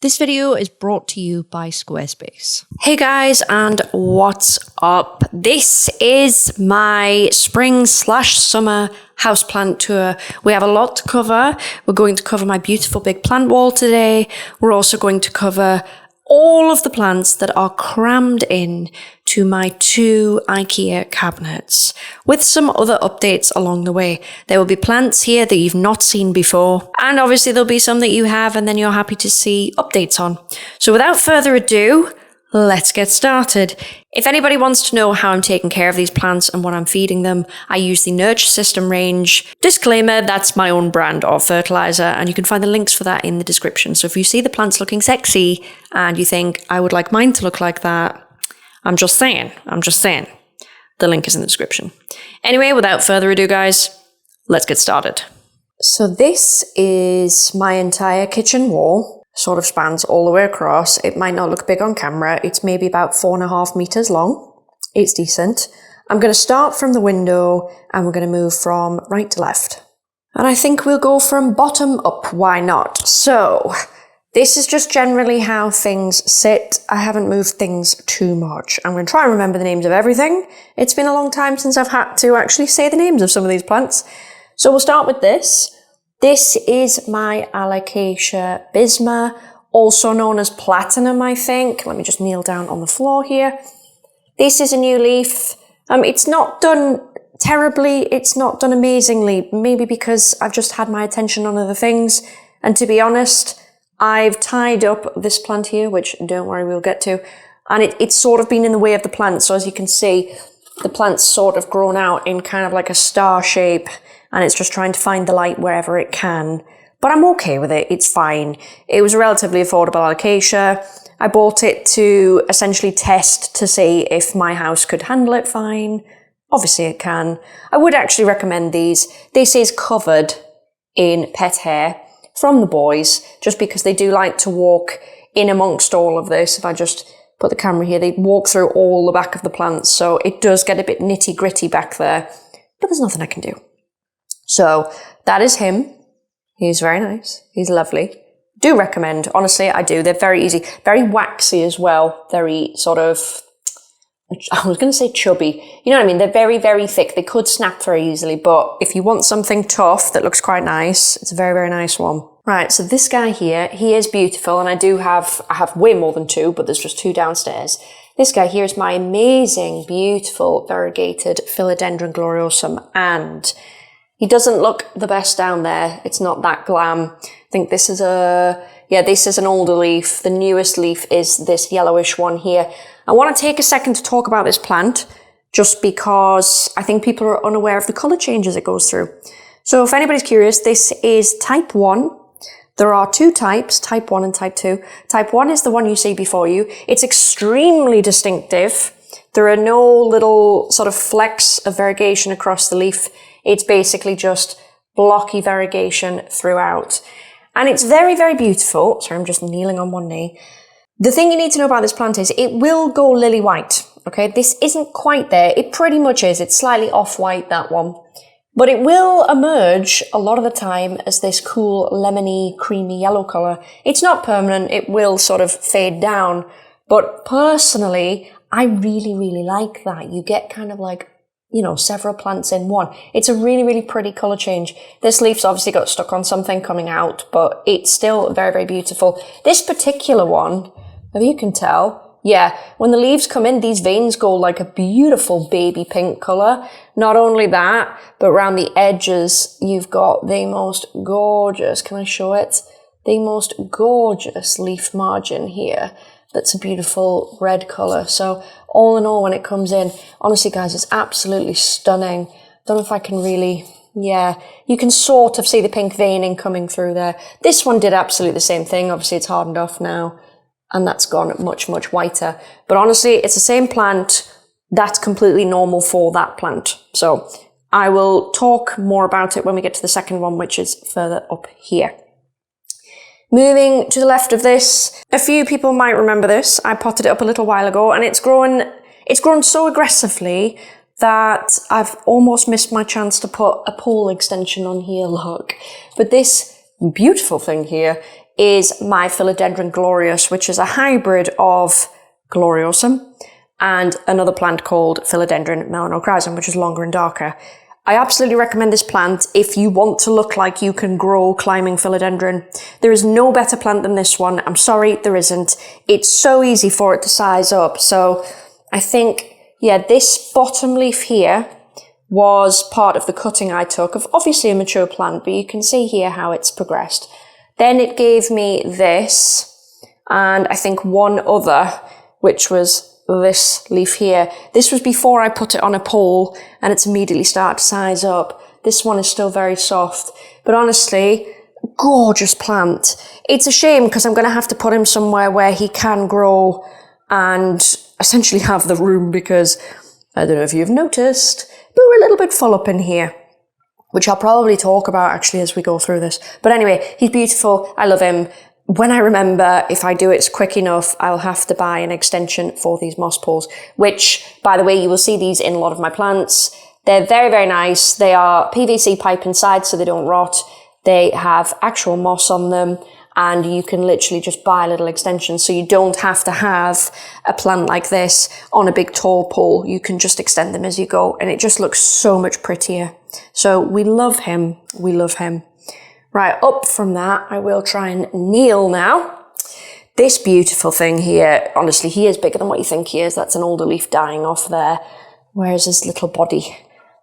This video is brought to you by Squarespace. Hey guys, and what's up? This is my spring/summer houseplant tour. We have a lot to cover. We're going to cover my beautiful big plant wall today. We're also going to cover all of the plants that are crammed in to my 2 IKEA cabinets, with some other updates along the way. There will be plants here that you've not seen before, and obviously there'll be some that you have and then you're happy to see updates on. So without further ado, let's get started. If anybody wants to know how I'm taking care of these plants and what I'm feeding them, I use the NurtureSystem range. Disclaimer, that's my own brand of fertiliser, and you can find the links for that in the description. So if you see the plants looking sexy and you think, I would like mine to look like that, I'm just saying. The link is in the description. Anyway, without further ado, guys, let's get started. So this is my entire kitchen wall. Sort of spans all the way across. It might not look big on camera. It's maybe about 4.5 meters long. It's decent. I'm going to start from the window and we're going to move from right to left. And I think we'll go from bottom up. Why not? So this is just generally how things sit. I haven't moved things too much. I'm going to try and remember the names of everything. It's been a long time since I've had to actually say the names of some of these plants. So we'll start with this. This is my Alocasia bisma, also known as platinum, I think. Let me just kneel down on the floor here. This is a new leaf. It's not done terribly, it's not done amazingly, maybe because I've just had my attention on other things. And to be honest, I've tied up this plant here, which don't worry, we'll get to. And it's sort of been in the way of the plant. So as you can see, the plant's sort of grown out in kind of like a star shape. And it's just trying to find the light wherever it can. But I'm okay with it, it's fine. It was a relatively affordable Alocasia. I bought it to essentially test to see if my house could handle it fine. Obviously it can. I would actually recommend these. This is covered in pet hair from the boys, just because they do like to walk in amongst all of this. If I just put the camera here, they walk through all the back of the plants, so it does get a bit nitty-gritty back there. But there's nothing I can do. So that is him. He's very nice. He's lovely. Do recommend. Honestly, I do. They're very easy. Very waxy as well. Very sort of, I was going to say chubby. You know what I mean? They're very, very thick. They could snap very easily. But if you want something tough that looks quite nice, it's a very, very nice one. Right. So this guy here, he is beautiful. And I have way more than 2, but there's just 2 downstairs. This guy here is my amazing, beautiful, variegated Philodendron gloriosum. And he doesn't look the best down there. It's not that glam. I think this is this is an older leaf. The newest leaf is this yellowish one here. I want to take a second to talk about this plant, just because I think people are unaware of the color changes it goes through. So if anybody's curious, this is type 1. There are 2 types, type 1 and type 2. Type 1 is the one you see before you. It's extremely distinctive. There are no little sort of flecks of variegation across the leaf. It's basically just blocky variegation throughout. And it's very, very beautiful. Sorry, I'm just kneeling on one knee. The thing you need to know about this plant is it will go lily white. Okay, this isn't quite there. It pretty much is. It's slightly off-white, that one. But it will emerge a lot of the time as this cool, lemony, creamy yellow colour. It's not permanent. It will sort of fade down. But personally, I really, really like that. You get kind of like, you know, several plants in one. It's a really, really pretty colour change. This leaf's obviously got stuck on something coming out, but it's still very, very beautiful. This particular one, if you can tell, yeah, when the leaves come in, these veins go like a beautiful baby pink colour. Not only that, but around the edges, you've got the most gorgeous, can I show it? The most gorgeous leaf margin here. That's a beautiful red colour. So all in all, when it comes in, honestly guys, it's absolutely stunning. Don't know if I can really, yeah, you can sort of see the pink veining coming through there. This one did absolutely the same thing. Obviously it's hardened off now and that's gone much, much whiter. But honestly, it's the same plant. That's completely normal for that plant. So I will talk more about it when we get to the second one, which is further up here. Moving to the left of this, a few people might remember this. I potted it up a little while ago and it's grown so aggressively that I've almost missed my chance to put a pole extension on here, look. But this beautiful thing here is my Philodendron glorious, which is a hybrid of gloriosum and another plant called Philodendron melanochrysum, which is longer and darker. I absolutely recommend this plant if you want to look like you can grow climbing philodendron. There is no better plant than this one. I'm sorry, there isn't. It's so easy for it to size up. So I think, yeah, this bottom leaf here was part of the cutting I took of obviously a mature plant, but you can see here how it's progressed. Then it gave me this, and I think one other, which was this leaf here. This was before I put it on a pole, and it's immediately started to size up. This one is still very soft, but honestly, gorgeous plant. It's a shame because I'm going to have to put him somewhere where he can grow and essentially have the room, because I don't know if you've noticed, but we're a little bit full up in here, which I'll probably talk about actually as we go through this. But anyway, he's beautiful. I love him. When I remember, if I do it quick enough, I'll have to buy an extension for these moss poles, which, by the way, you will see these in a lot of my plants. They're very, very nice. They are PVC pipe inside, so they don't rot. They have actual moss on them, and you can literally just buy a little extension, so you don't have to have a plant like this on a big tall pole. You can just extend them as you go, and it just looks so much prettier. So we love him. We love him. Right, up from that, I will try and kneel now. This beautiful thing here, honestly, he is bigger than what you think he is. That's an older leaf dying off there. Where's his little body?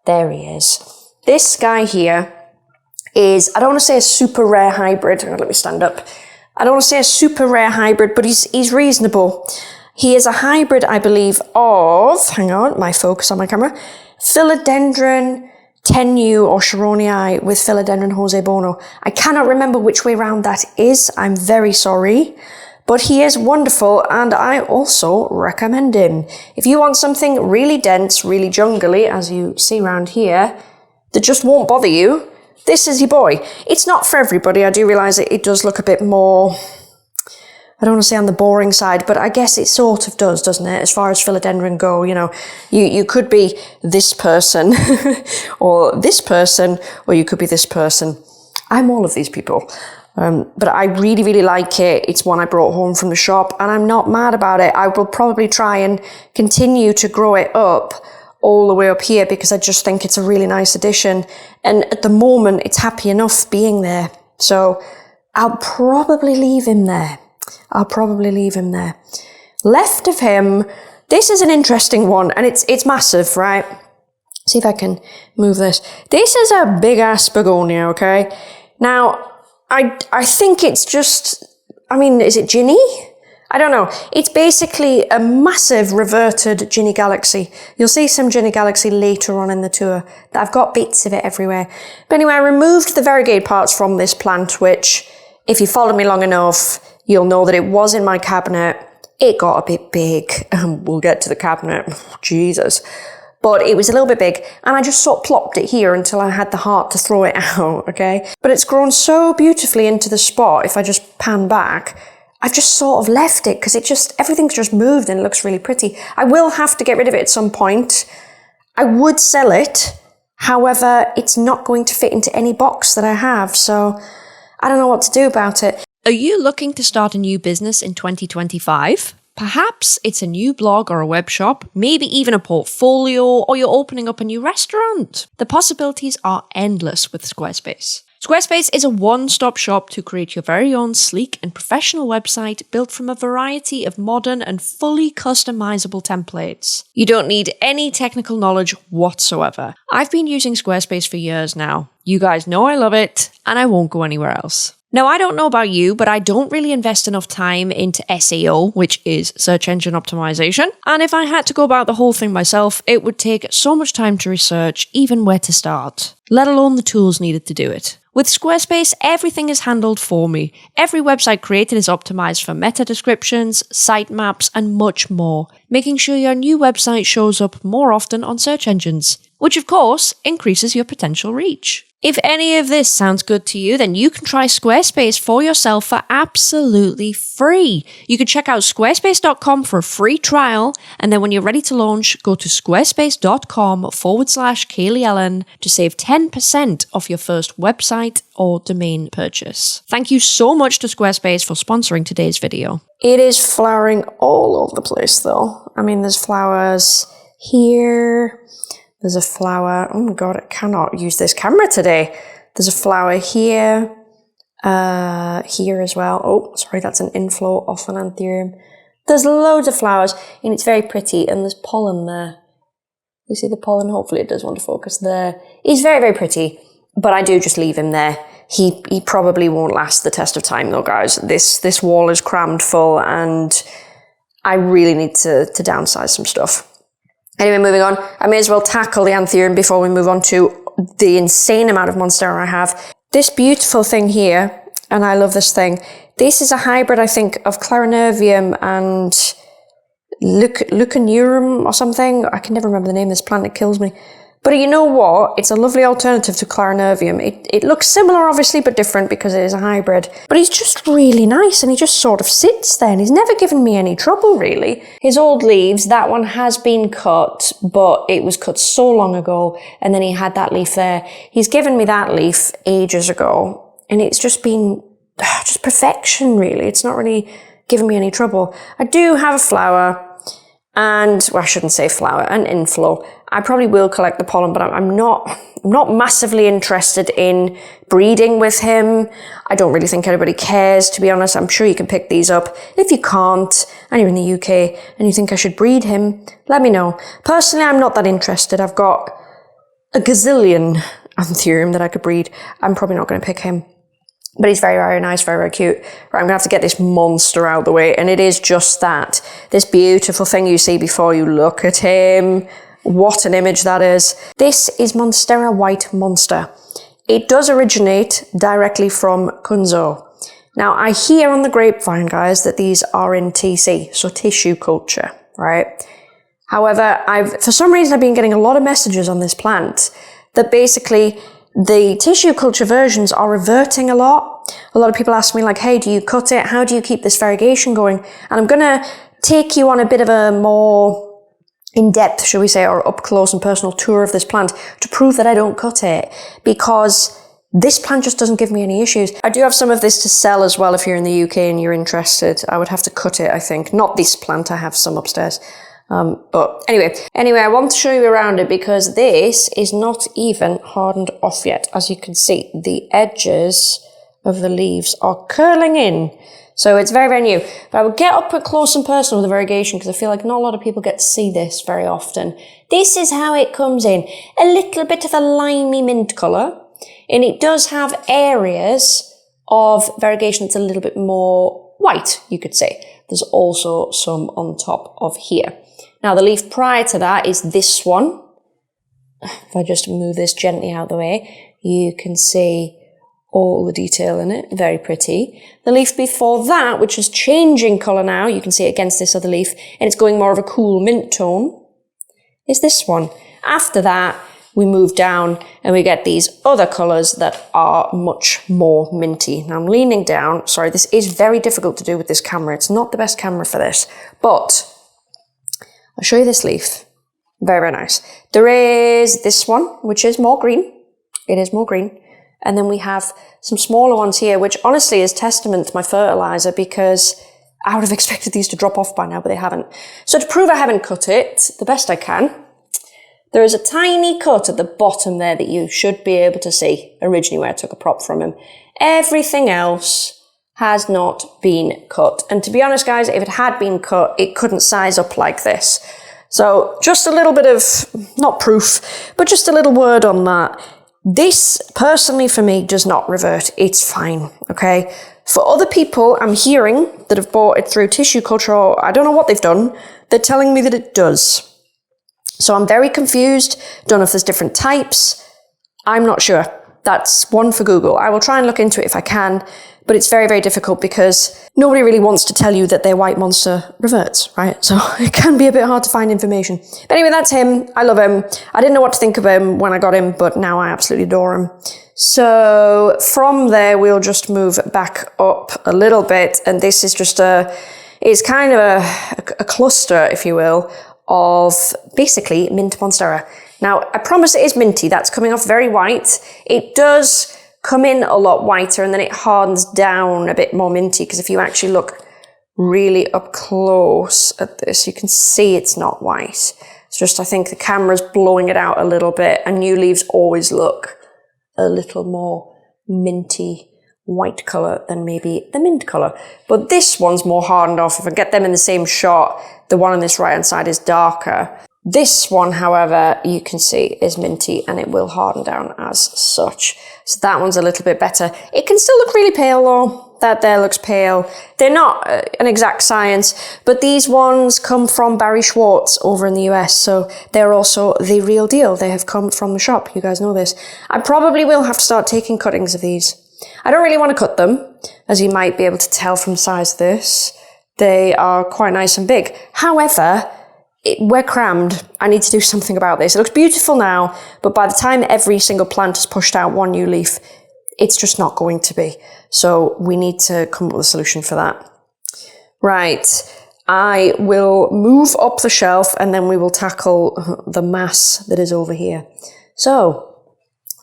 There he is. This guy here is, I don't want to say a super rare hybrid. Let me stand up. I don't want to say a super rare hybrid, but he's reasonable. He is a hybrid, I believe, of, hang on, my focus on my camera, Philodendron tenue or Sharonii with Philodendron Jose Bono. I cannot remember which way round that is. I'm very sorry. But he is wonderful, and I also recommend him. If you want something really dense, really jungly, as you see around here, that just won't bother you, this is your boy. It's not for everybody. I do realise it does look a bit more, I don't want to say on the boring side, but I guess it sort of does, doesn't it? As far as philodendron go, you know, you could be this person or this person, or you could be this person. I'm all of these people. But I really, really like it. It's one I brought home from the shop, and I'm not mad about it. I will probably try and continue to grow it up all the way up here because I just think it's a really nice addition. And at the moment, it's happy enough being there. So I'll probably leave him there. Left of him, this is an interesting one, and it's massive, right? See if I can move this. This is a big ass begonia, okay? Now, I think it's just, I mean, is it Ginny? I don't know. It's basically a massive reverted Ginny Galaxy. You'll see some Ginny Galaxy later on in the tour. I've got bits of it everywhere. But anyway, I removed the variegated parts from this plant, which, if you followed me long enough, you'll know that it was in my cabinet. It got a bit big. We'll get to the cabinet. Jesus. But it was a little bit big, and I just sort of plopped it here until I had the heart to throw it out, okay? But it's grown so beautifully into the spot, if I just pan back, I've just sort of left it, because everything's just moved and it looks really pretty. I will have to get rid of it at some point. I would sell it, however, it's not going to fit into any box that I have, so I don't know what to do about it. Are you looking to start a new business in 2025? Perhaps it's a new blog or a web shop, maybe even a portfolio, or you're opening up a new restaurant. The possibilities are endless with Squarespace. Squarespace is a one-stop shop to create your very own sleek and professional website built from a variety of modern and fully customizable templates. You don't need any technical knowledge whatsoever. I've been using Squarespace for years now. You guys know I love it, and I won't go anywhere else. Now, I don't know about you, but I don't really invest enough time into SEO, which is search engine optimization. And if I had to go about the whole thing myself, it would take so much time to research even where to start, let alone the tools needed to do it. With Squarespace, everything is handled for me. Every website created is optimized for meta descriptions, sitemaps, and much more, making sure your new website shows up more often on search engines. which of course increases your potential reach. If any of this sounds good to you, then you can try Squarespace for yourself for absolutely free. You can check out squarespace.com for a free trial, and then when you're ready to launch, go to squarespace.com/Kaylee Ellen to save 10% off your first website or domain purchase. Thank you so much to Squarespace for sponsoring today's video. It is flowering all over the place though. I mean, there's flowers here. There's a flower. Oh my God, I cannot use this camera today. There's a flower here. Here as well. Oh, sorry, that's an inflow off an anthurium. There's loads of flowers and it's very pretty, and there's pollen there. You see the pollen? Hopefully it does want to focus there. He's very, very pretty, but I do just leave him there. He probably won't last the test of time though, guys. This wall is crammed full and I really need to downsize some stuff. Anyway, moving on. I may as well tackle the anthurium before we move on to the insane amount of monstera I have. This beautiful thing here, and I love this thing. This is a hybrid, I think, of Clarinervium and Leuconurum or something. I can never remember the name of this plant. It kills me. But you know what? It's a lovely alternative to Clarinervium. It looks similar, obviously, but different because it is a hybrid. But he's just really nice, and he just sort of sits there, and he's never given me any trouble, really. His old leaves, that one has been cut, but it was cut so long ago, and then he had that leaf there. He's given me that leaf ages ago, and it's just been just perfection, really. It's not really given me any trouble. I do have a flower, and, well, I shouldn't say flower, an inflow. I probably will collect the pollen, but I'm not massively interested in breeding with him. I don't really think anybody cares, to be honest. I'm sure you can pick these up. If you can't, and you're in the UK, and you think I should breed him, let me know. Personally, I'm not that interested. I've got a gazillion anthurium that I could breed. I'm probably not going to pick him. But he's very, very nice, very, very cute. Right, I'm going to have to get this monster out of the way. And it is just that. This beautiful thing you see before you look at him. What an image that is. This is Monstera White Monster. It does originate directly from Kunzo. Now, I hear on the grapevine, guys, that these are in TC, so tissue culture, right? However, for some reason, I've been getting a lot of messages on this plant that basically the tissue culture versions are reverting a lot. A lot of people ask me like, hey, do you cut it? How do you keep this variegation going? And I'm going to take you on a bit of a more in-depth, shall we say, or up-close and personal tour of this plant to prove that I don't cut it, because this plant just doesn't give me any issues. I do have some of this to sell as well if you're in the UK and you're interested. I would have to cut it, I think. Not this plant, I have some upstairs. But anyway, I want to show you around it because this is not even hardened off yet. As you can see, the edges of the leaves are curling in. So it's very, very new. But I will get up close and personal with the variegation because I feel like not a lot of people get to see this very often. This is how it comes in. A little bit of a limey mint colour. And it does have areas of variegation that's a little bit more white, you could say. There's also some on top of here. Now, the leaf prior to that is this one. If I just move this gently out of the way, you can see all the detail in it. Very pretty. The leaf before that, which is changing colour now, you can see it against this other leaf, and it's going more of a cool mint tone, is this one. After that, we move down and we get these other colours that are much more minty. Now, I'm leaning down. Sorry, this is very difficult to do with this camera. It's not the best camera for this, but I'll show you this leaf. Very, very nice. There is this one, which is more green. It is more green. And then we have some smaller ones here, which honestly is testament to my fertiliser because I would have expected these to drop off by now, but they haven't. So to prove I haven't cut it the best I can, there is a tiny cut at the bottom there that you should be able to see originally where I took a prop from him. Everything else has not been cut. And to be honest, guys, if it had been cut, it couldn't size up like this. So just a little bit of, not proof, but just a little word on that. This, personally for me, does not revert. It's fine, okay? For other people, I'm hearing that have bought it through tissue culture, or I don't know what they've done, they're telling me that it does. So I'm very confused. Don't know if there's different types. I'm not sure. That's one for Google. I will try and look into it if I can. but it's very, very difficult because nobody really wants to tell you that their white monster reverts, right? So it can be a bit hard to find information. But anyway, that's him. I love him. I didn't know what to think of him when I got him, but now I absolutely adore him. So from there, we'll just move back up a little bit. And this is just it's kind of a cluster, if you will, of basically mint monstera. Now, I promise it is minty. That's coming off very white. It does come in a lot whiter and then it hardens down a bit more minty, because if you actually look really up close at this, you can see it's not white. It's just, I think the camera's blowing it out a little bit, and new leaves always look a little more minty white colour than maybe the mint colour. But this one's more hardened off. If I get them in the same shot, the one on this right hand side is darker. This one, however, you can see is minty and it will harden down as such. So that one's a little bit better. It can still look really pale though. That there looks pale. They're not an exact science, but these ones come from Barry Schwartz over in the US. So they're also the real deal. They have come from the shop. You guys know this. I probably will have to start taking cuttings of these. I don't really want to cut them, as you might be able to tell from the size of this. They are quite nice and big. However, we're crammed. I need to do something about this. It looks beautiful now, but by the time every single plant has pushed out one new leaf, it's just not going to be. So we need to come up with a solution for that. Right. I will move up the shelf and then we will tackle the mass that is over here. So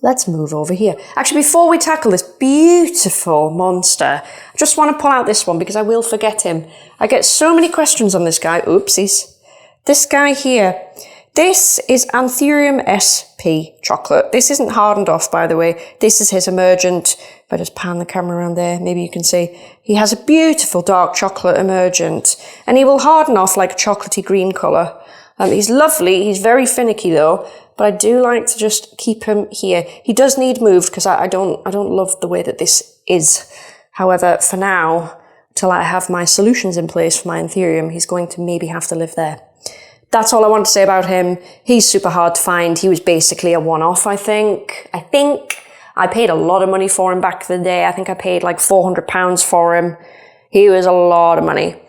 let's move over here. Actually, before we tackle this beautiful monster, I just want to pull out this one because I will forget him. I get so many questions on this guy. Oopsies. This guy here, this is Anthurium SP chocolate. This isn't hardened off, by the way. This is his emergent. If I just pan the camera around there, maybe you can see. He has a beautiful dark chocolate emergent, and he will harden off like a chocolatey green colour. He's lovely. He's very finicky though, but I do like to just keep him here. He does need moved because I don't love the way that this is. However, for now, till I have my solutions in place for my Anthurium, he's going to maybe have to live there. That's all I want to say about him. He's super hard to find. He was basically a one-off, I think. I paid a lot of money for him back in the day. I think I paid like £400 for him. He was a lot of money.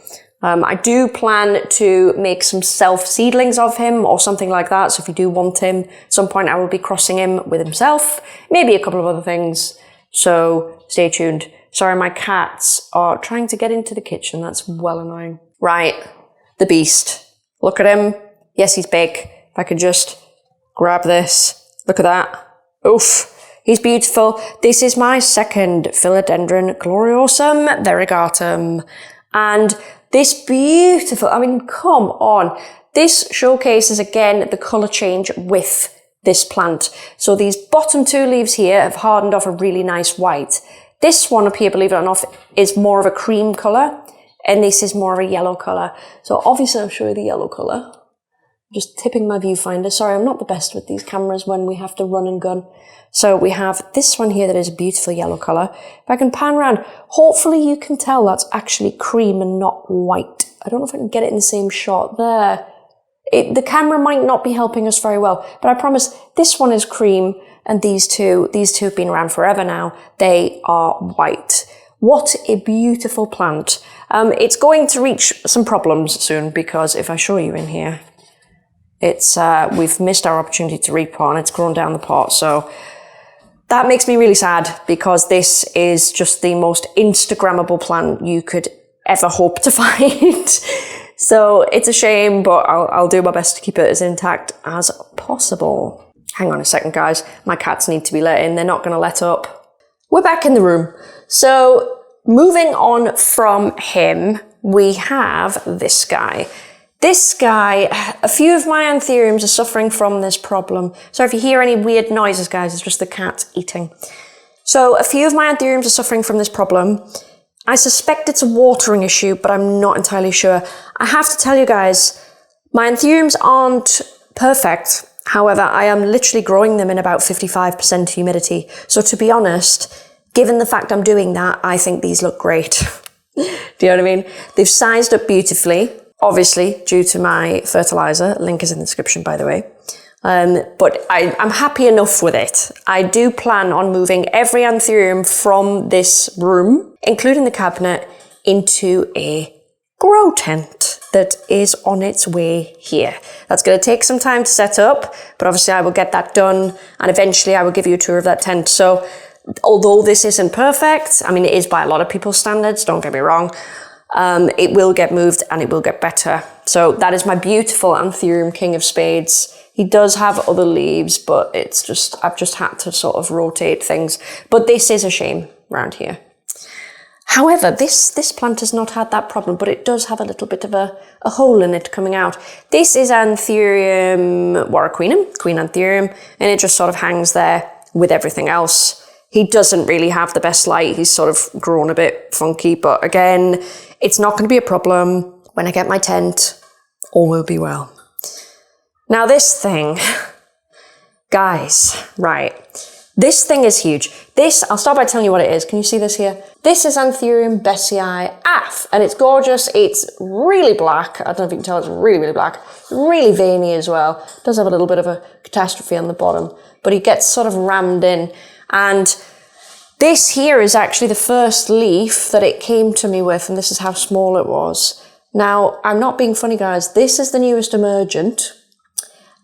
I do plan to make some self-seedlings of him or something like that. So if you do want him, at some point I will be crossing him with himself. Maybe a couple of other things. So stay tuned. Sorry, my cats are trying to get into the kitchen. That's well annoying. Right, the beast. Look at him. Yes, he's big. If I could just grab this. Look at that. Oof. He's beautiful. This is my second Philodendron gloriosum variegatum. And this beautiful, I mean, come on. This showcases again the colour change with this plant. So these bottom two leaves here have hardened off a really nice white. This one up here, believe it or not, is more of a cream colour. And this is more of a yellow colour. So obviously I'll show you the yellow colour. Just tipping my viewfinder. Sorry, I'm not the best with these cameras when we have to run and gun. So we have this one here that is a beautiful yellow colour. If I can pan around, hopefully you can tell that's actually cream and not white. I don't know if I can get it in the same shot. There. The camera might not be helping us very well, but I promise this one is cream and these two have been around forever now. They are white. What a beautiful plant. It's going to reach some problems soon because if I show you in here, it's we've missed our opportunity to repot and it's grown down the pot. So that makes me really sad because this is just the most Instagrammable plant you could ever hope to find. So it's a shame, but I'll do my best to keep it as intact as possible. Hang on a second, guys. My cats need to be let in. They're not going to let up. We're back in the room. So moving on from him, we have this guy. This guy, a few of my Anthuriums are suffering from this problem. So if you hear any weird noises, guys, it's just the cat eating. So a few of my Anthuriums are suffering from this problem. I suspect it's a watering issue, but I'm not entirely sure. I have to tell you guys, my Anthuriums aren't perfect. However, I am literally growing them in about 55% humidity. So to be honest, given the fact I'm doing that, I think these look great. Do you know what I mean? They've sized up beautifully, obviously due to my fertiliser. Link is in the description, by the way. But I'm happy enough with it. I do plan on moving every anthurium from this room, including the cabinet, into a grow tent that is on its way here. That's going to take some time to set up, but obviously I will get that done, and eventually I will give you a tour of that tent. So although this isn't perfect, I mean, it is by a lot of people's standards, don't get me wrong, it will get moved and it will get better. So that is my beautiful anthurium king of spades. He does have other leaves, but I've just had to sort of rotate things. But this is a shame around here. However, this plant has not had that problem, but it does have a little bit of a hole in it coming out. This is Anthurium warraqueenum, Queen Anthurium, and it just sort of hangs there with everything else. He doesn't really have the best light. He's sort of grown a bit funky, but again, it's not going to be a problem. When I get my tent, all will be well. Now this thing, guys, right, this thing is huge. I'll start by telling you what it is. Can you see this here? This is Anthurium Bessii AF, and it's gorgeous. It's really black. I don't know if you can tell, it's really, really black. Really veiny as well. It does have a little bit of a catastrophe on the bottom, but he gets sort of rammed in. And this here is actually the first leaf that it came to me with, and this is how small it was. Now, I'm not being funny, guys. This is the newest emergent.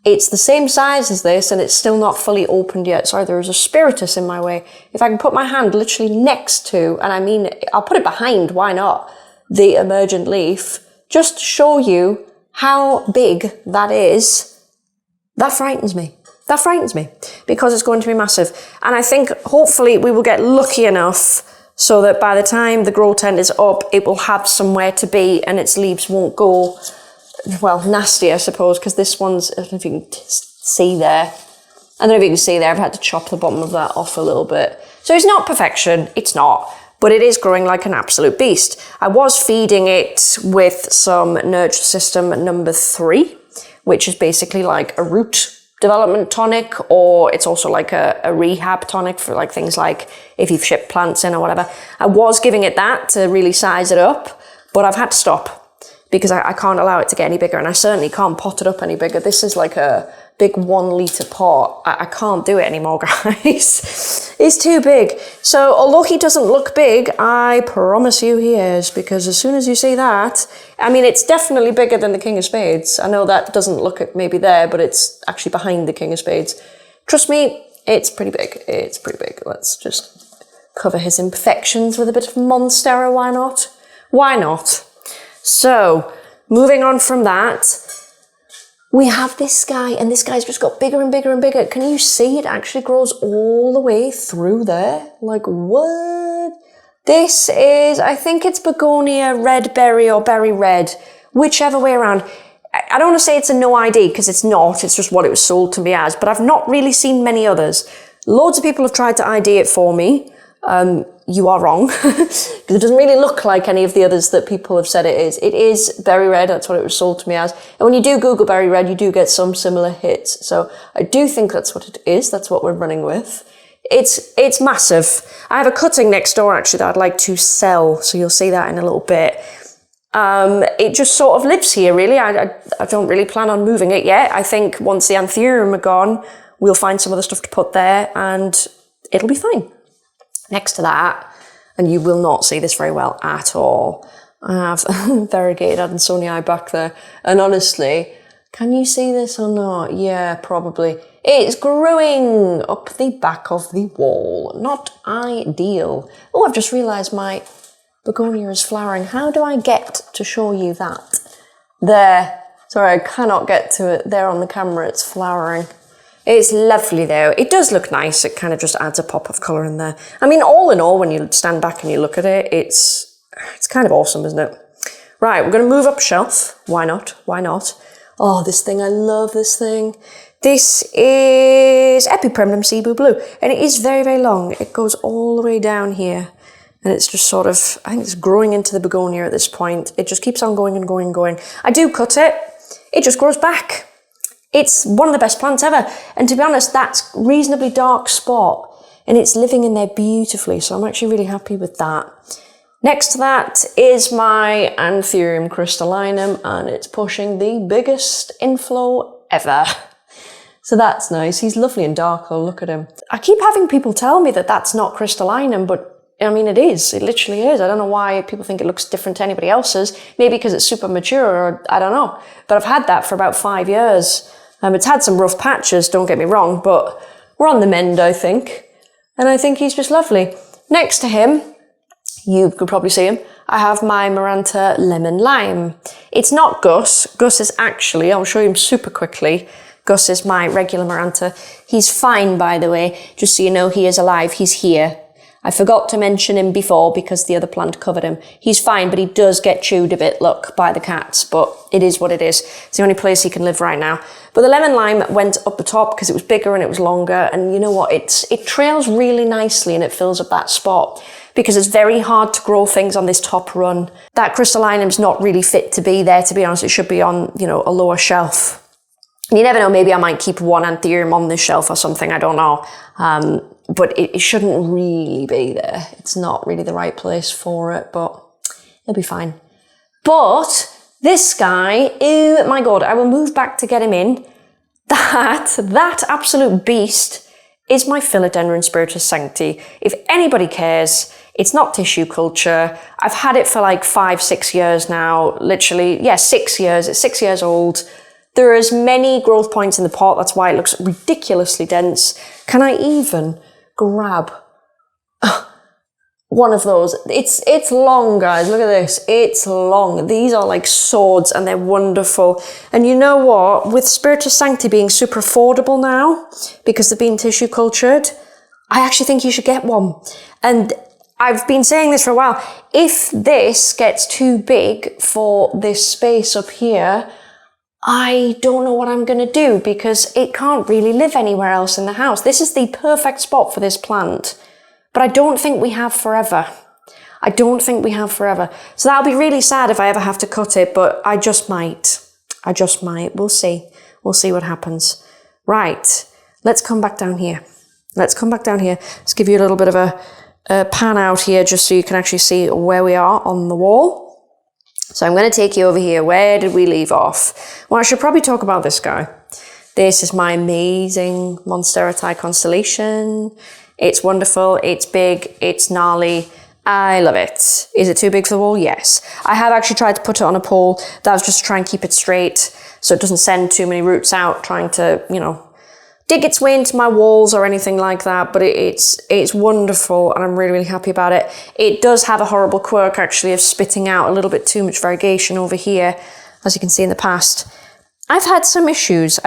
It's the same size as this, and it's still not fully opened yet. Sorry, there is a spiritus in my way. If I can put my hand literally next to, and I mean, I'll put it behind, why not, the emergent leaf, just to show you how big that is, that frightens me. That frightens me, because it's going to be massive. And I think, hopefully, we will get lucky enough so that by the time the grow tent is up, it will have somewhere to be, and its leaves won't go, well, nasty, I suppose, because this one's, I don't know if you can see there. I don't know if you can see there, I've had to chop the bottom of that off a little bit. So it's not perfection, it's not, but it is growing like an absolute beast. I was feeding it with some NurtureSystem number 3, which is basically like a root development tonic, or it's also like a rehab tonic for like things like if you've shipped plants in or whatever. I was giving it that to really size it up, but I've had to stop, because I can't allow it to get any bigger, and I certainly can't pot it up any bigger. This is like a big 1 litre pot. I can't do it anymore, guys. It's too big. So although he doesn't look big, I promise you he is, because as soon as you see that, I mean, it's definitely bigger than the King of Spades. I know that doesn't look maybe there, but it's actually behind the King of Spades. Trust me, it's pretty big. It's pretty big. Let's just cover his imperfections with a bit of Monstera. Why not? Why not? So, moving on from that, we have this guy, and this guy's just got bigger and bigger and bigger. Can you see it actually grows all the way through there? Like, what? This is, I think it's Begonia Red Berry or Berry Red, whichever way around. I don't want to say it's a no ID, because it's not. It's just what it was sold to me as, but I've not really seen many others. Loads of people have tried to ID it for me. You are wrong, because it doesn't really look like any of the others that people have said it is. It is Berry Red, that's what it was sold to me as. And when you do Google Berry Red, you do get some similar hits. So I do think that's what it is. That's what we're running with. It's massive. I have a cutting next door, actually, that I'd like to sell. So you'll see that in a little bit. It just sort of lives here, really. I don't really plan on moving it yet. I think once the anthurium are gone, we'll find some other stuff to put there, and it'll be fine. Next to that, and you will not see this very well at all, I have variegated Adansonii back there. And honestly, can you see this or not? Yeah, probably. It's growing up the back of the wall. Not ideal. Oh, I've just realised my begonia is flowering. How do I get to show you that? There. Sorry, I cannot get to it. There on the camera, it's flowering. It's lovely though. It does look nice. It kind of just adds a pop of colour in there. I mean, all in all, when you stand back and you look at it, it's kind of awesome, isn't it? Right, we're going to move up a shelf. Why not? Why not? Oh, this thing, I love this thing. This is Epipremnum Cebu Blue, and it is very, very long. It goes all the way down here, and it's just sort of, I think it's growing into the begonia at this point. It just keeps on going and going and going. I do cut it. It just grows back. It's one of the best plants ever. And to be honest, that's reasonably dark spot, and it's living in there beautifully. So I'm actually really happy with that. Next to that is my Anthurium crystallinum, and it's pushing the biggest inflow ever. So that's nice. He's lovely and dark though, look at him. I keep having people tell me that that's not crystallinum, but I mean, it is. It literally is. I don't know why people think it looks different to anybody else's. Maybe because it's super mature, or I don't know. But I've had that for about 5 years. It's had some rough patches, don't get me wrong, but we're on the mend, I think. And I think he's just lovely. Next to him, you could probably see him, I have my Maranta Lemon Lime. It's not Gus. Gus is actually, I'll show you him super quickly. Gus is my regular Maranta. He's fine, by the way. Just so you know, he is alive. He's here. I forgot to mention him before because the other plant covered him. He's fine, but he does get chewed a bit, look, by the cats, but it is what it is. It's the only place he can live right now. But the lemon lime went up the top because it was bigger and it was longer. And you know what? It trails really nicely and it fills up that spot because it's very hard to grow things on this top run. That crystallinum's not really fit to be there, to be honest. It should be on, you know, a lower shelf. And you never know, maybe I might keep one anthurium on this shelf or something, I don't know. But it shouldn't really be there. It's not really the right place for it, but it'll be fine. But this guy, oh my God, I will move back to get him in. That absolute beast is my Philodendron Spiritus Sancti. If anybody cares, it's not tissue culture. I've had it for like 5-6 years now, literally, yeah, 6 years. It's 6 years old. There are as many growth points in the pot. That's why it looks ridiculously dense. Can I even grab one of those? It's long, guys. Look at this. It's long. These are like swords and they're wonderful. And you know what? With Spiritus Sancti being super affordable now, because they've been tissue cultured, I actually think you should get one. And I've been saying this for a while. If this gets too big for this space up here, I don't know what I'm going to do because it can't really live anywhere else in the house. This is the perfect spot for this plant, but I don't think we have forever. I don't think we have forever. So that'll be really sad if I ever have to cut it, but I just might. We'll see. We'll see what happens. Right. Let's come back down here. Let's give you a little bit of a pan out here just so you can actually see where we are on the wall. So I'm going to take you over here. Where did we leave off? Well, I should probably talk about this guy. This is my amazing Monstera constellation. It's wonderful. It's big. It's gnarly. I love it. Is it too big for the wall? Yes. I have actually tried to put it on a pole. That was just to try and keep it straight so it doesn't send too many roots out, trying to, you know, dig its way into my walls or anything like that, but it's wonderful and I'm really, really happy about it. It does have a horrible quirk actually of spitting out a little bit too much variegation over here, as you can see in the past. I've had some issues,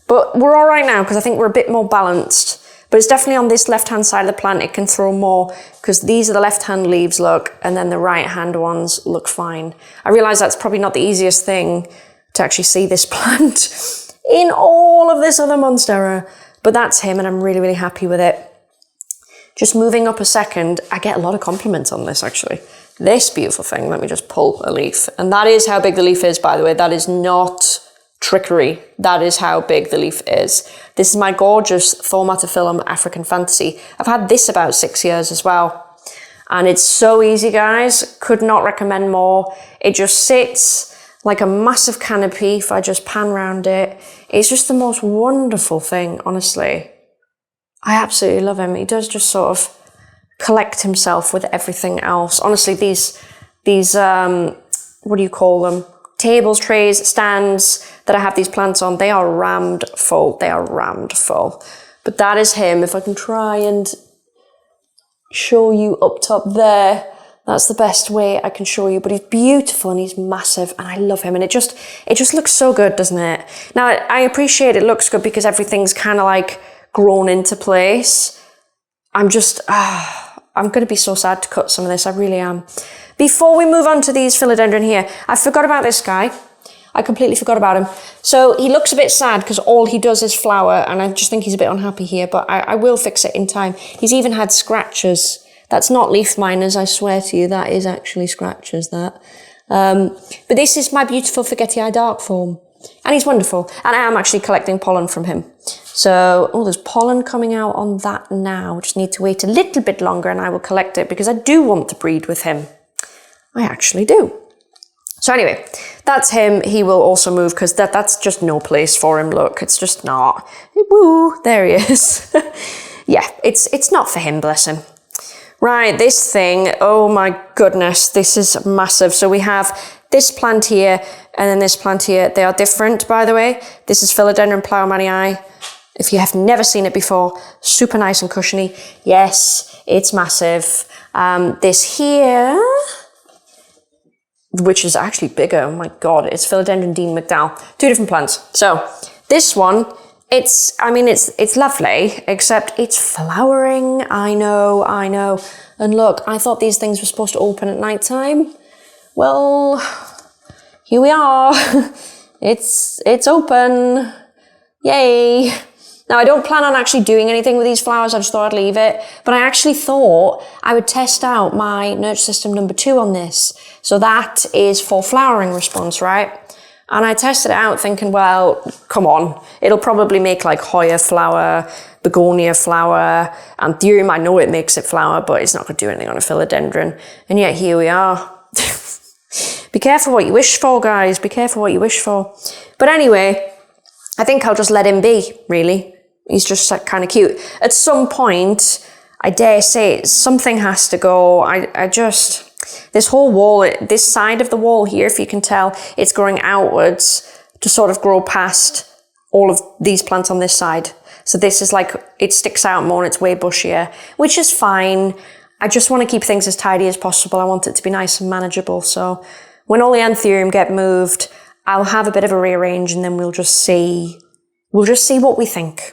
but we're all right now because I think we're a bit more balanced. But it's definitely on this left-hand side of the plant, it can throw more because these are the left-hand leaves, look, and then the right-hand ones look fine. I realize that's probably not the easiest thing to actually see this plant in all of this other Monstera, but that's him and I'm really, really happy with it. Just moving up a second, I get a lot of compliments on this actually. This beautiful thing, let me just pull a leaf. And that is how big the leaf is, by the way. That is not trickery. That is how big the leaf is. This is my gorgeous Thaumatophyllum African Fantasy. I've had this about 6 years as well. And it's so easy, guys. Could not recommend more. It just sits like a massive canopy if I just pan around it. It's just the most wonderful thing, honestly. I absolutely love him. He does just sort of collect himself with everything else. Honestly, these what do you call them? Tables, trays, stands that I have these plants on, they are rammed full. They are rammed full. But that is him. If I can try and show you up top there, that's the best way I can show you, but he's beautiful and he's massive and I love him and it just looks so good, doesn't it? Now, I appreciate it looks good because everything's kind of like grown into place. I'm going to be so sad to cut some of this, I really am. Before we move on to these philodendron here, I forgot about this guy. I completely forgot about him. So he looks a bit sad because all he does is flower and I just think he's a bit unhappy here, but I will fix it in time. He's even had scratches. That's not leaf miners, I swear to you. That is actually scratches, that. But this is my beautiful Forgetii dark form. And he's wonderful. And I am actually collecting pollen from him. So, there's pollen coming out on that now. Just need to wait a little bit longer and I will collect it because I do want to breed with him. I actually do. So anyway, that's him. He will also move because that's just no place for him. Look, it's just not. Woo, there he is. Yeah, it's not for him, bless him. Right, this thing, oh my goodness, this is massive. So we have this plant here and then this plant here. They are different, by the way. This is Philodendron Plowmanii. If you have never seen it before, super nice and cushiony. Yes, it's massive. This here, which is actually bigger. Oh my God, it's Philodendron Dean McDowell. 2 different plants. So this one, it's lovely, except it's flowering. I know. And look, I thought these things were supposed to open at nighttime. Well, here we are. It's open. Yay. Now, I don't plan on actually doing anything with these flowers. I just thought I'd leave it. But I actually thought I would test out my NurtureSystem number 2 on this. So that is for flowering response, right? And I tested it out thinking, well, come on. It'll probably make like Hoya flower, begonia flower, anthurium. I know it makes it flower, but it's not going to do anything on a philodendron. And yet here we are. Be careful what you wish for, guys. Be careful what you wish for. But anyway, I think I'll just let him be, really. He's just kind of cute. At some point, I dare say, something has to go. This whole wall, this side of the wall here, if you can tell, it's growing outwards to sort of grow past all of these plants on this side. So this is like, it sticks out more and it's way bushier, which is fine. I just want to keep things as tidy as possible. I want it to be nice and manageable. So when all the anthurium get moved, I'll have a bit of a rearrange and then we'll just see what we think.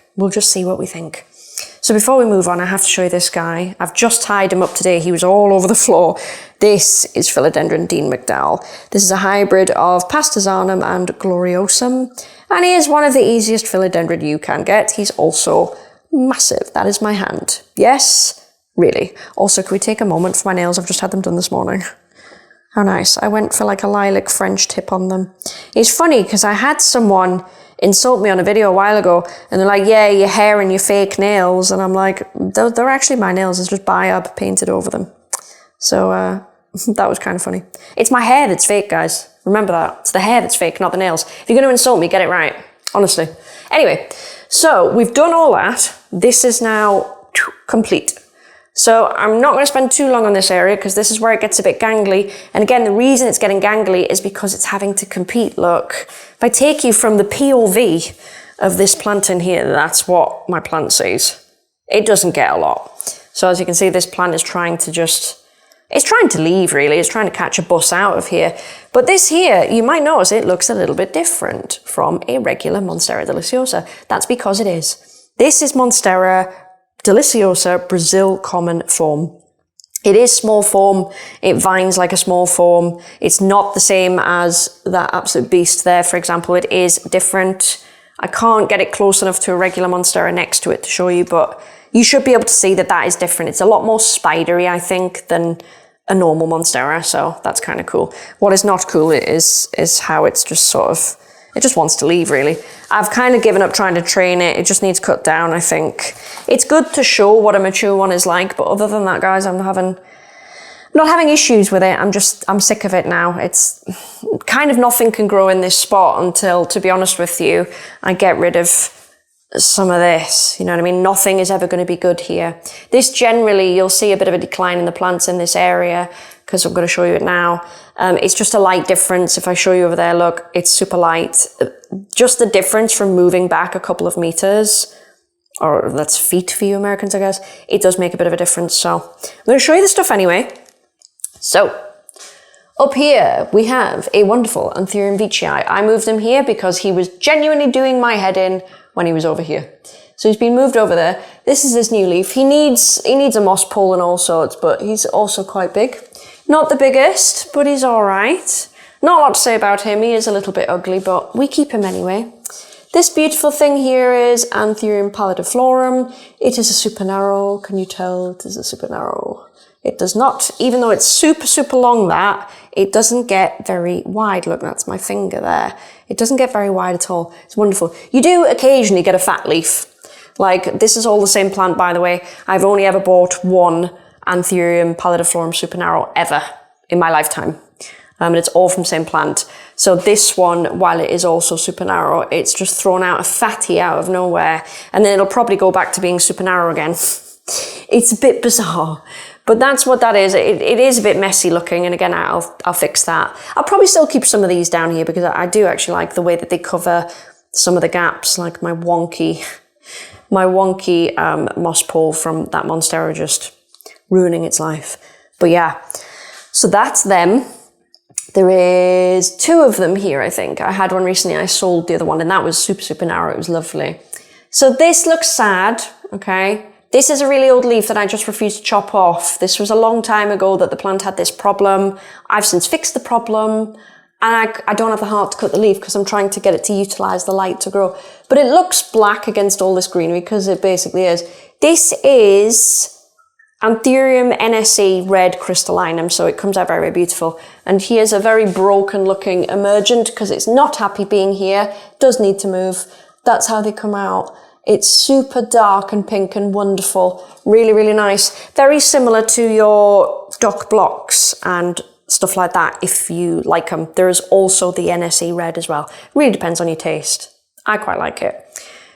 So before we move on, I have to show you this guy. I've just tied him up today. He was all over the floor. This is Philodendron Dean McDowell. This is a hybrid of Pasterzanum and Gloriosum. And he is one of the easiest philodendron you can get. He's also massive. That is my hand. Yes, really. Also, can we take a moment for my nails? I've just had them done this morning. How nice. I went for like a lilac French tip on them. It's funny because I had someone insult me on a video a while ago and they're like, yeah, your hair and your fake nails. And I'm like, they're actually my nails. It's just biab painted over them. So that was kind of funny. It's my hair that's fake, guys. Remember that. It's the hair that's fake, not the nails. If you're going to insult me, get it right. Honestly. Anyway, so we've done all that. This is now complete. So I'm not going to spend too long on this area because this is where it gets a bit gangly. And again, the reason it's getting gangly is because it's having to compete. Look, if I take you from the POV of this plant in here, that's what my plant sees. It doesn't get a lot. So as you can see, this plant is trying to it's trying to leave really. It's trying to catch a bus out of here. But this here, you might notice it looks a little bit different from a regular Monstera deliciosa. That's because it is. This is Monstera deliciosa Brazil common form. It is small form. It vines like a small form. It's not the same as that absolute beast there, for example. It is different. I can't get it close enough to a regular Monstera next to it to show you, but you should be able to see that that is different. It's a lot more spidery, I think, than a normal Monstera, so that's kind of cool. What is not cool is how it's just sort of, it just wants to leave, really. I've kind of given up trying to train it. It just needs cut down, I think. It's good to show what a mature one is like, but other than that, guys, I'm not having issues with it. I'm sick of it now. It's kind of nothing can grow in this spot until, to be honest with you, I get rid of some of this. You know what I mean? Nothing is ever going to be good here. This generally, you'll see a bit of a decline in the plants in this area because I'm going to show you it now. It's just a light difference. If I show you over there, look, it's super light. Just the difference from moving back a couple of meters, or that's feet for you Americans, I guess, it does make a bit of a difference. So I'm going to show you the stuff anyway. So up here, we have a wonderful Anthurium veitchii. I moved him here because he was genuinely doing my head in when he was over here. So he's been moved over there. This is his new leaf. He needs a moss pull and all sorts, but he's also quite big. Not the biggest, but he's all right. Not a lot to say about him. He is a little bit ugly, but we keep him anyway. This beautiful thing here is Anthurium pallidiflorum. It is a super narrow. Can you tell it is a super narrow? It does not, even though it's super, super long it doesn't get very wide. Look, that's my finger there. It doesn't get very wide at all. It's wonderful. You do occasionally get a fat leaf. Like, this is all the same plant, by the way. I've only ever bought one Anthurium pallidiflorum super narrow ever in my lifetime. And it's all from the same plant. So this one, while it is also super narrow, it's just thrown out a fatty out of nowhere. And then it'll probably go back to being super narrow again. It's a bit bizarre. But that's what that is. It is a bit messy looking. And again, I'll fix that. I'll probably still keep some of these down here because I do actually like the way that they cover some of the gaps, like my wonky moss pole from that Monstera just ruining its life. But yeah, so that's them. There is 2 of them here, I think. I had one recently, I sold the other one, and that was super, super narrow. It was lovely. So this looks sad, okay? This is a really old leaf that I just refused to chop off. This was a long time ago that the plant had this problem. I've since fixed the problem, and I don't have the heart to cut the leaf because I'm trying to get it to utilize the light to grow. But it looks black against all this greenery because it basically is. This is Anthurium NSE red crystallinum, so it comes out very, very beautiful. And here's a very broken looking emergent because it's not happy being here, does need to move. That's how they come out. It's super dark and pink and wonderful. Really, really nice. Very similar to your dock blocks and stuff like that if you like them. There is also the NSE red as well. Really depends on your taste. I quite like it.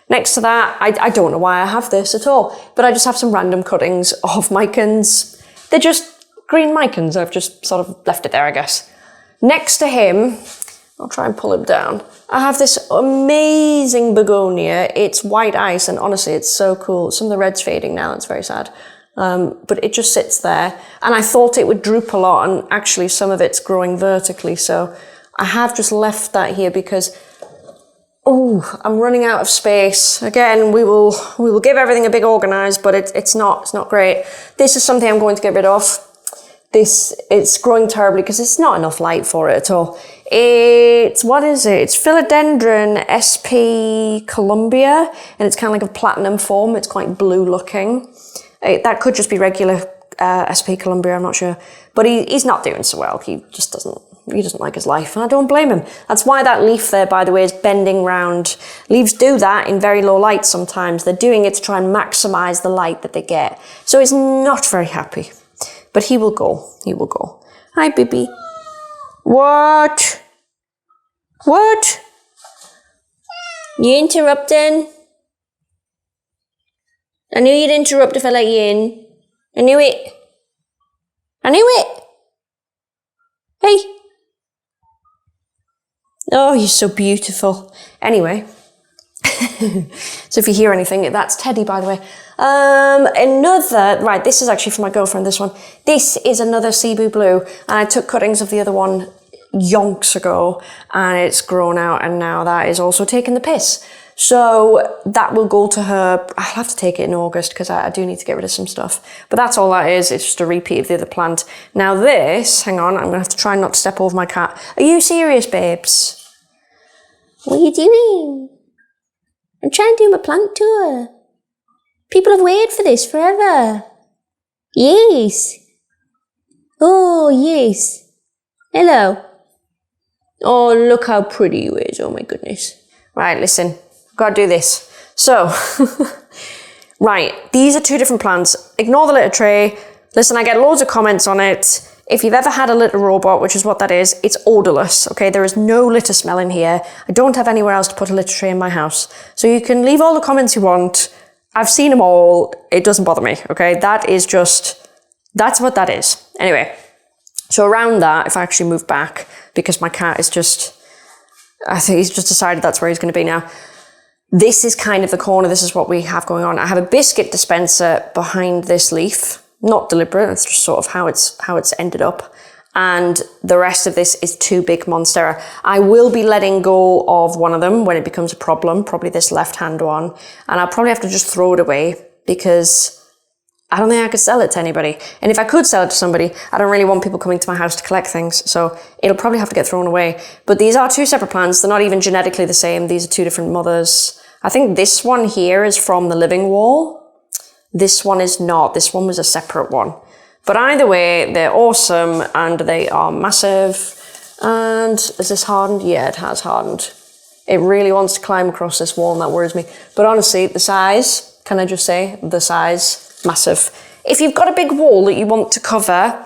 Next to that, I don't know why I have this at all, but I just have some random cuttings of micans. They're just green micans. I've just sort of left it there, I guess. Next to him, I'll try and pull him down. I have this amazing begonia. It's white ice, and honestly, it's so cool. Some of the red's fading now. It's very sad. But it just sits there. And I thought it would droop a lot, and actually some of it's growing vertically. So I have just left that here because I'm running out of space. Again, we will give everything a big organize, but it's not great. This is something I'm going to get rid of. It's growing terribly because it's not enough light for it at all. What is it? It's Philodendron SP Columbia, and it's kind of like a platinum form. It's quite blue looking. That could just be regular SP Columbia, I'm not sure. But he's not doing so well. He doesn't like his life, and I don't blame him. That's why that leaf there, by the way, is bending round. Leaves do that in very low light sometimes. They're doing it to try and maximize the light that they get. So he's not very happy. But he will go. He will go. Hi, baby. What? What? You interrupting? I knew you'd interrupt if I let you in. I knew it. I knew it. Hey. Oh, you're so beautiful. Anyway. So if you hear anything, that's Teddy, by the way. Right, this is actually for my girlfriend, this one. This is another Cebu Blue, and I took cuttings of the other one yonks ago, and it's grown out, and now that is also taking the piss. So that will go to her. I'll have to take it in August because I do need to get rid of some stuff. But that's all that is. It's just a repeat of the other plant. Now this, hang on, I'm going to have to try not to step over my cat. Are you serious, babes? What are you doing? I'm trying to do my plant tour. People have waited for this forever. Yes. Oh, yes. Hello. Oh, look how pretty you is. Oh, my goodness. Right, listen. Gotta do this. So, right, these are 2 different plants. Ignore the litter tray. Listen, I get loads of comments on it. If you've ever had a litter robot, which is what that is, it's odorless, okay? There is no litter smell in here. I don't have anywhere else to put a litter tray in my house. So you can leave all the comments you want. I've seen them all. It doesn't bother me, okay? That's what that is. Anyway, so around that, if I actually move back, because my cat is I think he's just decided that's where he's going to be now. This is kind of the corner. This is what we have going on. I have a biscuit dispenser behind this leaf. Not deliberate. It's just sort of how it's ended up. And the rest of this is 2 big Monstera. I will be letting go of one of them when it becomes a problem, probably this left-hand one. And I'll probably have to just throw it away because I don't think I could sell it to anybody. And if I could sell it to somebody, I don't really want people coming to my house to collect things. So it'll probably have to get thrown away. But these are 2 separate plants. They're not even genetically the same. These are 2 different mothers. I think this one here is from the living wall. This one is not. This one was a separate one. But either way, they're awesome and they are massive. And is this hardened? Yeah, it has hardened. It really wants to climb across this wall and that worries me. But honestly, the size, can I just say, the size, massive. If you've got a big wall that you want to cover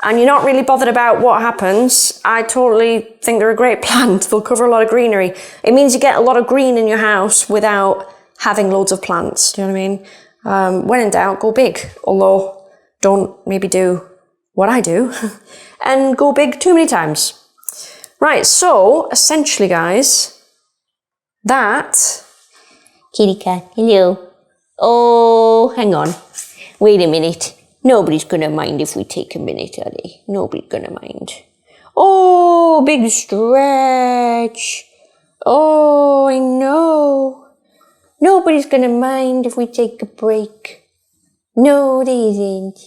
and you're not really bothered about what happens, I totally think they're a great plant. They'll cover a lot of greenery. It means you get a lot of green in your house without having loads of plants. Do you know what I mean? When in doubt, go big. Although, don't maybe do what I do and go big too many times. Right, so essentially, guys, that... Kitty cat, hello. Oh, hang on. Wait a minute. Nobody's gonna mind if we take a minute, are they? Nobody's gonna mind. Oh, big stretch. Oh, I know. Nobody's gonna mind if we take a break. No, they isn't.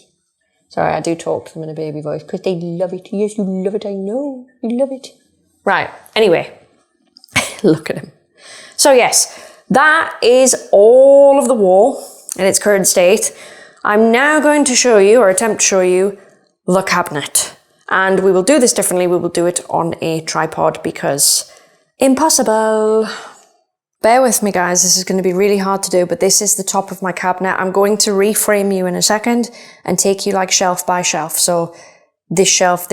Sorry, I do talk to them in a baby voice because they love it. Yes, you love it, I know. You love it. Right, anyway. Look at him. So yes, that is all of the wall in its current state. I'm now going to show you, or attempt to show you, the cabinet. And we will do this differently. We will do it on a tripod because impossible. Bear with me, guys. This is going to be really hard to do, but this is the top of my cabinet. I'm going to reframe you in a second and take you like shelf by shelf. So this shelf,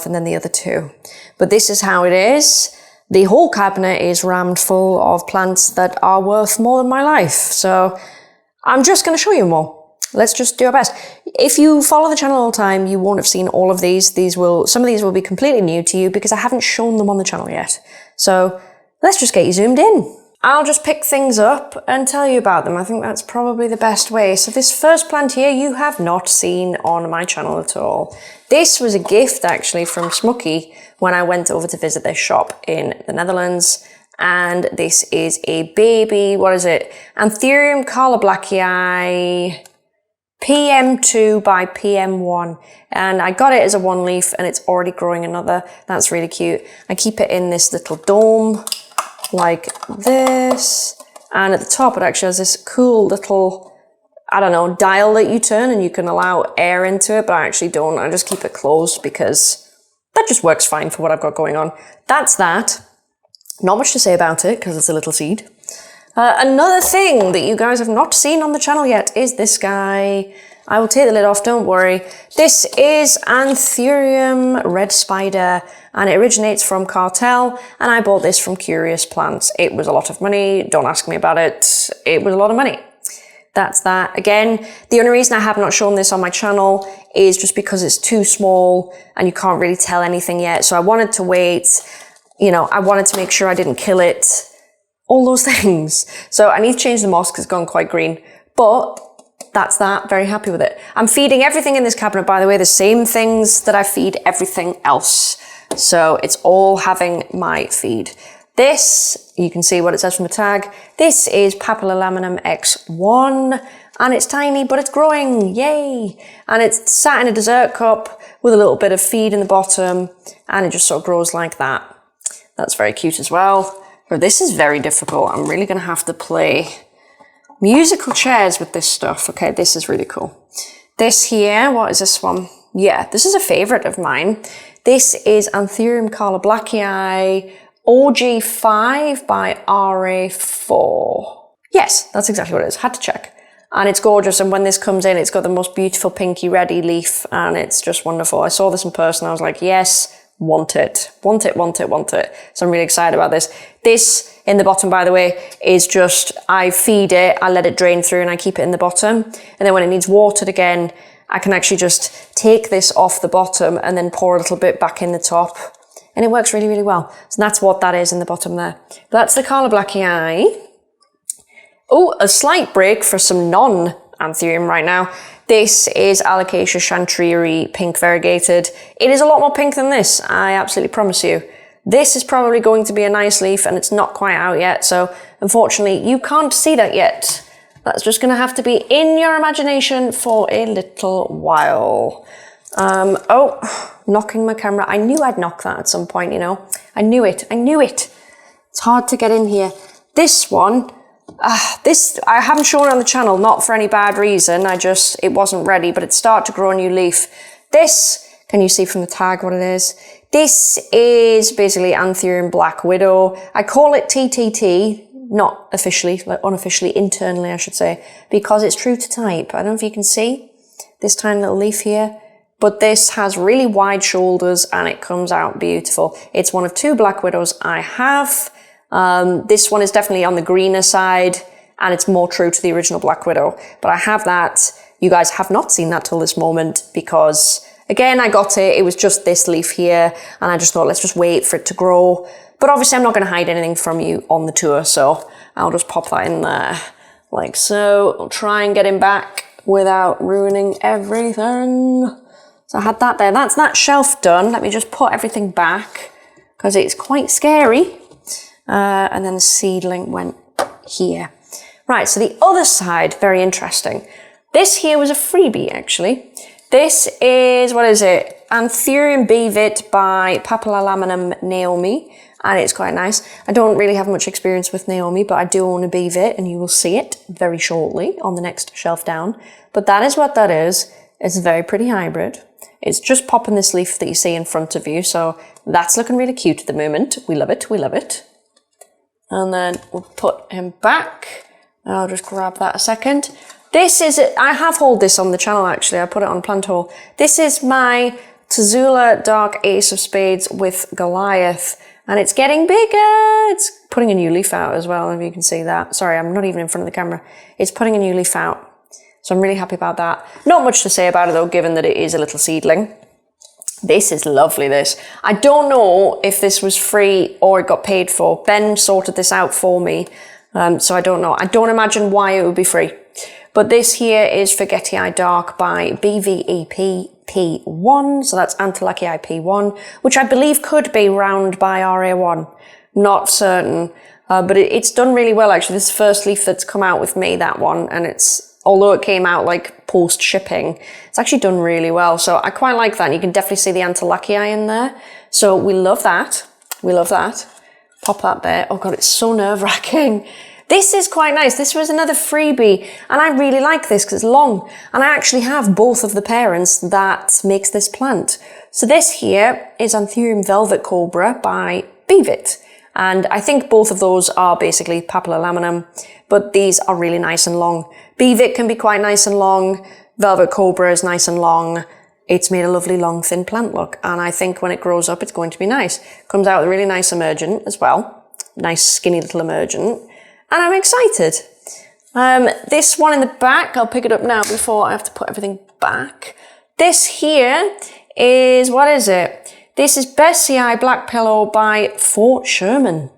and then the other two. But this is how it is. The whole cabinet is rammed full of plants that are worth more than my life. So I'm just going to show you more. Let's just do our best. If you follow the channel all the time, you won't have seen all of these. Some of these will be completely new to you because I haven't shown them on the channel yet. So let's just get you zoomed in. I'll just pick things up and tell you about them. I think that's probably the best way. So this first plant here, you have not seen on my channel at all. This was a gift actually from Smucky when I went over to visit their shop in the Netherlands. And this is a baby, what is it? Anthurium Carla Blackii PM2 by PM1. And I got it as a one leaf and it's already growing another. That's really cute. I keep it in this little dome like this. And at the top it actually has this cool little, I don't know, dial that you turn and you can allow air into it, but I actually don't. I just keep it closed because that just works fine for what I've got going on. That's that. Not much to say about it because it's a little seed. Another thing that you guys have not seen on the channel yet is this guy. I will take the lid off, don't worry. This is Anthurium Red Spider and it originates from Cartel and I bought this from Curious Plants. It was a lot of money, don't ask me about it. It was a lot of money. That's that. Again, the only reason I have not shown this on my channel is just because it's too small and you can't really tell anything yet. So I wanted to wait, I wanted to make sure I didn't kill it. All those things. So I need to change the moss because it's gone quite green. But that's that. Very happy with it. I'm feeding everything in this cabinet, by the way, the same things that I feed everything else. So it's all having my feed. This, you can see what it says from the tag. This is Papillolaminum X1 and it's tiny, but it's growing. Yay. And it's sat in a dessert cup with a little bit of feed in the bottom and it just sort of grows like that. That's very cute as well. But this is very difficult. I'm really going to have to play musical chairs with this stuff. Okay, this is really cool. This here, what is this one? Yeah, this is a favorite of mine. This is Anthurium Carla Blackii OG5 by RA4. Yes, that's exactly what it is. Had to check. And it's gorgeous. And when this comes in, it's got the most beautiful pinky reddy leaf. And it's just wonderful. I saw this in person. I was like, yes. Want it. Want it, want it, want it. So I'm really excited about this. This in the bottom, by the way, is just, I feed it, I let it drain through and I keep it in the bottom. And then when it needs watered again, I can actually just take this off the bottom and then pour a little bit back in the top. And it works really, really well. So that's what that is in the bottom there. That's the Carla Blackii. Oh, a slight break for some non-Anthurium right now. This is Alocasia chantrieri pink variegated. It is a lot more pink than this, I absolutely promise you. This is probably going to be a nice leaf and it's not quite out yet, so unfortunately you can't see that yet. That's just going to have to be in your imagination for a little while. Oh, knocking my camera. I knew I'd knock that at some point, I knew it. It's hard to get in here. This one, this I haven't shown it on the channel, not for any bad reason. It wasn't ready, but it started to grow a new leaf. This, can you see from the tag what it is? This is basically Anthurium Black Widow. I call it TTT, not officially, like unofficially, internally I should say, because it's true to type. I don't know if you can see this tiny little leaf here. but this has really wide shoulders and it comes out beautiful. It's one of 2 Black Widows I have. This one is definitely on the greener side and it's more true to the original Black Widow, but I have that. You guys have not seen that till this moment because, again, I got it. It was just this leaf here and I just thought, let's just wait for it to grow. But obviously I'm not going to hide anything from you on the tour, so I'll just pop that in there like so. I'll try and get him back without ruining everything. So I had that there. That's that shelf done. Let me just put everything back because it's quite scary. And then the seedling went here. Right, so the other side, very interesting. This here was a freebie, actually. This is, what is it? Anthurium Bevit by Papilalaminum Naomi. And it's quite nice. I don't really have much experience with Naomi, but I do own a Bevit, and you will see it very shortly on the next shelf down. But that is what that is. It's a very pretty hybrid. It's just popping this leaf that you see in front of you, so that's looking really cute at the moment. We love it, we love it. And then we'll put him back. I'll just grab that a second. This is, I have hauled this on the channel actually, I put it on Plant Haul. This is my Tazula Dark Ace of Spades with Goliath, and it's getting bigger. It's putting a new leaf out as well, if you can see that. Sorry, I'm not even in front of the camera. It's putting a new leaf out, so I'm really happy about that. Not much to say about it though, given that it is a little seedling. This is lovely, this. I don't know if this was free or it got paid for. Ben sorted this out for me, so I don't know. I don't imagine why it would be free. But this here is Forgetii Dark by BVEP P1, so that's Antilacii P1, which I believe could be round by RA1. Not certain, but it's done really well actually. This is the first leaf that's come out with me, that one, and it's, although it came out like post shipping, it's actually done really well. So I quite like that. And you can definitely see the Antilacii in there. So we love that. We love that. Pop that there. Oh God, it's so nerve-wracking. This is quite nice. This was another freebie, and I really like this because it's long, and I actually have both of the parents that makes this plant. So this here is Anthurium Velvet Cobra by Bevit, and I think both of those are basically Papilalaminum, but these are really nice and long. Bevit can be quite nice and long. Velvet Cobra is nice and long. It's made a lovely long thin plant look, and I think when it grows up it's going to be nice. Comes out with a really nice emergent as well. Nice skinny little emergent. And I'm excited. This one in the back, I'll pick it up now before I have to put everything back. This here is, what is it? This is Besseyi Black Pillow by Fort Sherman.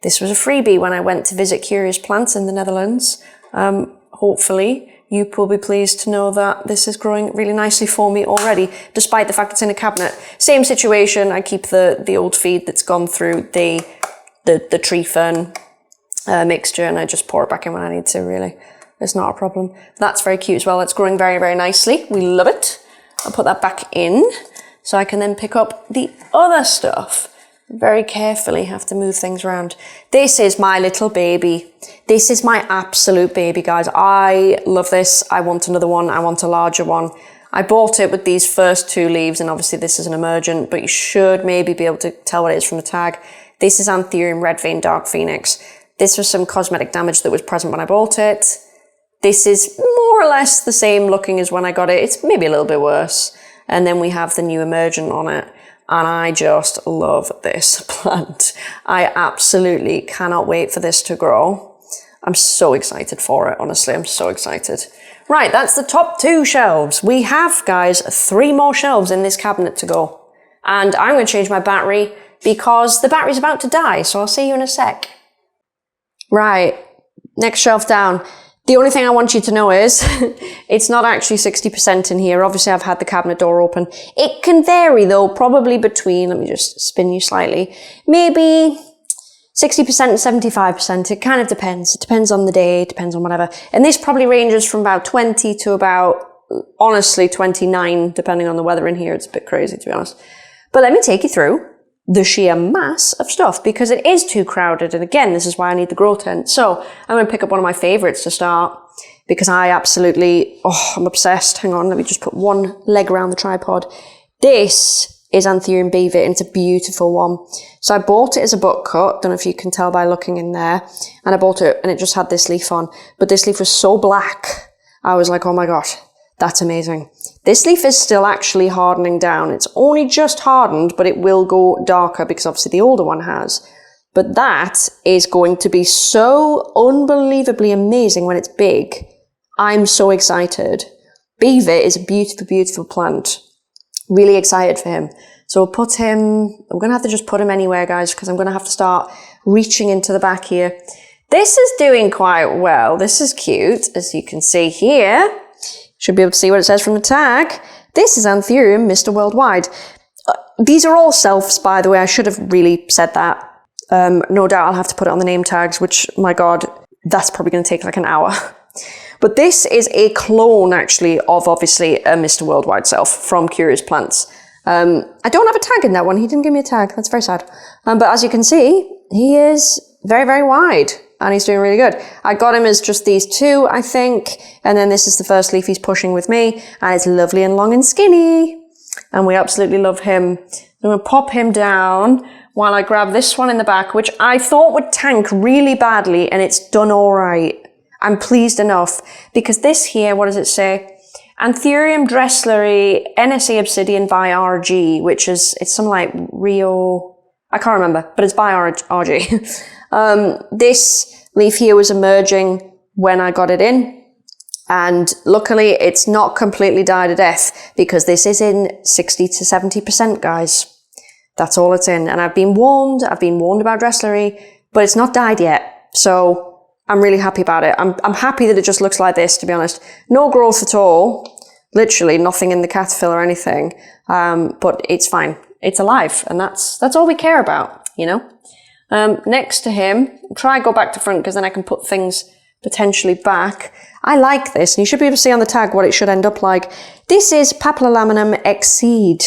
This was a freebie when I went to visit Curious Plants in the Netherlands. Hopefully you will be pleased to know that this is growing really nicely for me already, despite the fact it's in a cabinet. Same situation, I keep the old feed that's gone through the tree fern mixture, and I just pour it back in when I need to, really. It's not a problem. That's very cute as well. It's growing very, very nicely. We love it. I'll put that back in so I can then pick up the other stuff. Very carefully have to move things around. This is my little baby. This is my absolute baby, guys. I love this. I want another one. I want a larger one. I bought it with these first 2 leaves, and obviously this is an emergent, but you should maybe be able to tell what it is from the tag. This is Anthurium Red Vein Dark Phoenix. This was some cosmetic damage that was present when I bought it. This is more or less the same looking as when I got it. It's maybe a little bit worse. And then we have the new emergent on it. And I just love this plant. I absolutely cannot wait for this to grow. I'm so excited for it, honestly. I'm so excited. Right, that's the top 2 shelves. We have, guys, 3 more shelves in this cabinet to go. And I'm going to change my battery because the battery's about to die. So I'll see you in a sec. Right, next shelf down. The only thing I want you to know is it's not actually 60% in here. Obviously, I've had the cabinet door open. It can vary though, probably between, let me just spin you slightly, maybe 60% and 75%. It kind of depends. It depends on the day, it depends on whatever. And this probably ranges from about 20 to about, honestly, 29, depending on the weather in here. It's a bit crazy, to be honest. But let me take you through the sheer mass of stuff because it is too crowded. And again, this is why I need the grow tent. So I'm going to pick up one of my favorites to start because I absolutely, I'm obsessed. Hang on, let me just put one leg around the tripod. This is Anthurium Bevit, and it's a beautiful one. So I bought it as a butt cut. Don't know if you can tell by looking in there. And I bought it and it just had this leaf on, but this leaf was so black. I was like, oh my gosh, That's amazing. This leaf is still actually hardening down. It's only just hardened, but it will go darker because obviously the older one has. But that is going to be so unbelievably amazing when it's big. I'm so excited. Beaver is a beautiful, beautiful plant. Really excited for him. So we'll put him, I'm going to have to just put him anywhere, guys, because I'm going to have to start reaching into the back here. This is doing quite well. This is cute, as you can see here. Should be able to see what it says from the tag. This is Anthurium Mr. Worldwide. These are all selfs, by the way. I should have really said that. No doubt I'll have to put it on the name tags, which, my God, that's probably going to take like an hour. But this is a clone, actually, of obviously a Mr. Worldwide self from Curious Plants. I don't have a tag in that one. He didn't give me a tag. That's very sad. But as you can see, he is very, very wide. And he's doing really good. I got him as just these two, I think. And then this is the first leaf he's pushing with me. And it's lovely and long and skinny. And we absolutely love him. I'm going to pop him down while I grab this one in the back, which I thought would tank really badly. And it's done all right. I'm pleased enough. Because this here, what does it say? Anthurium Dressleri NSA Obsidian by RG, which is, it's something like Rio, I can't remember, but it's by RG. This leaf here was emerging when I got it in, and luckily it's not completely died a death because this is in 60 to 70%, guys. That's all it's in. And I've been warned about Dressleri, but it's not died yet. So I'm really happy about it. I'm happy that it just looks like this, to be honest. No growth at all. Literally nothing in the caterpillar or anything. But it's fine. It's alive. And that's all we care about, you know? Next to him, try and go back to front because then I can put things potentially back. I like this, and you should be able to see on the tag what it should end up like. This is Papilolaminum Exceed.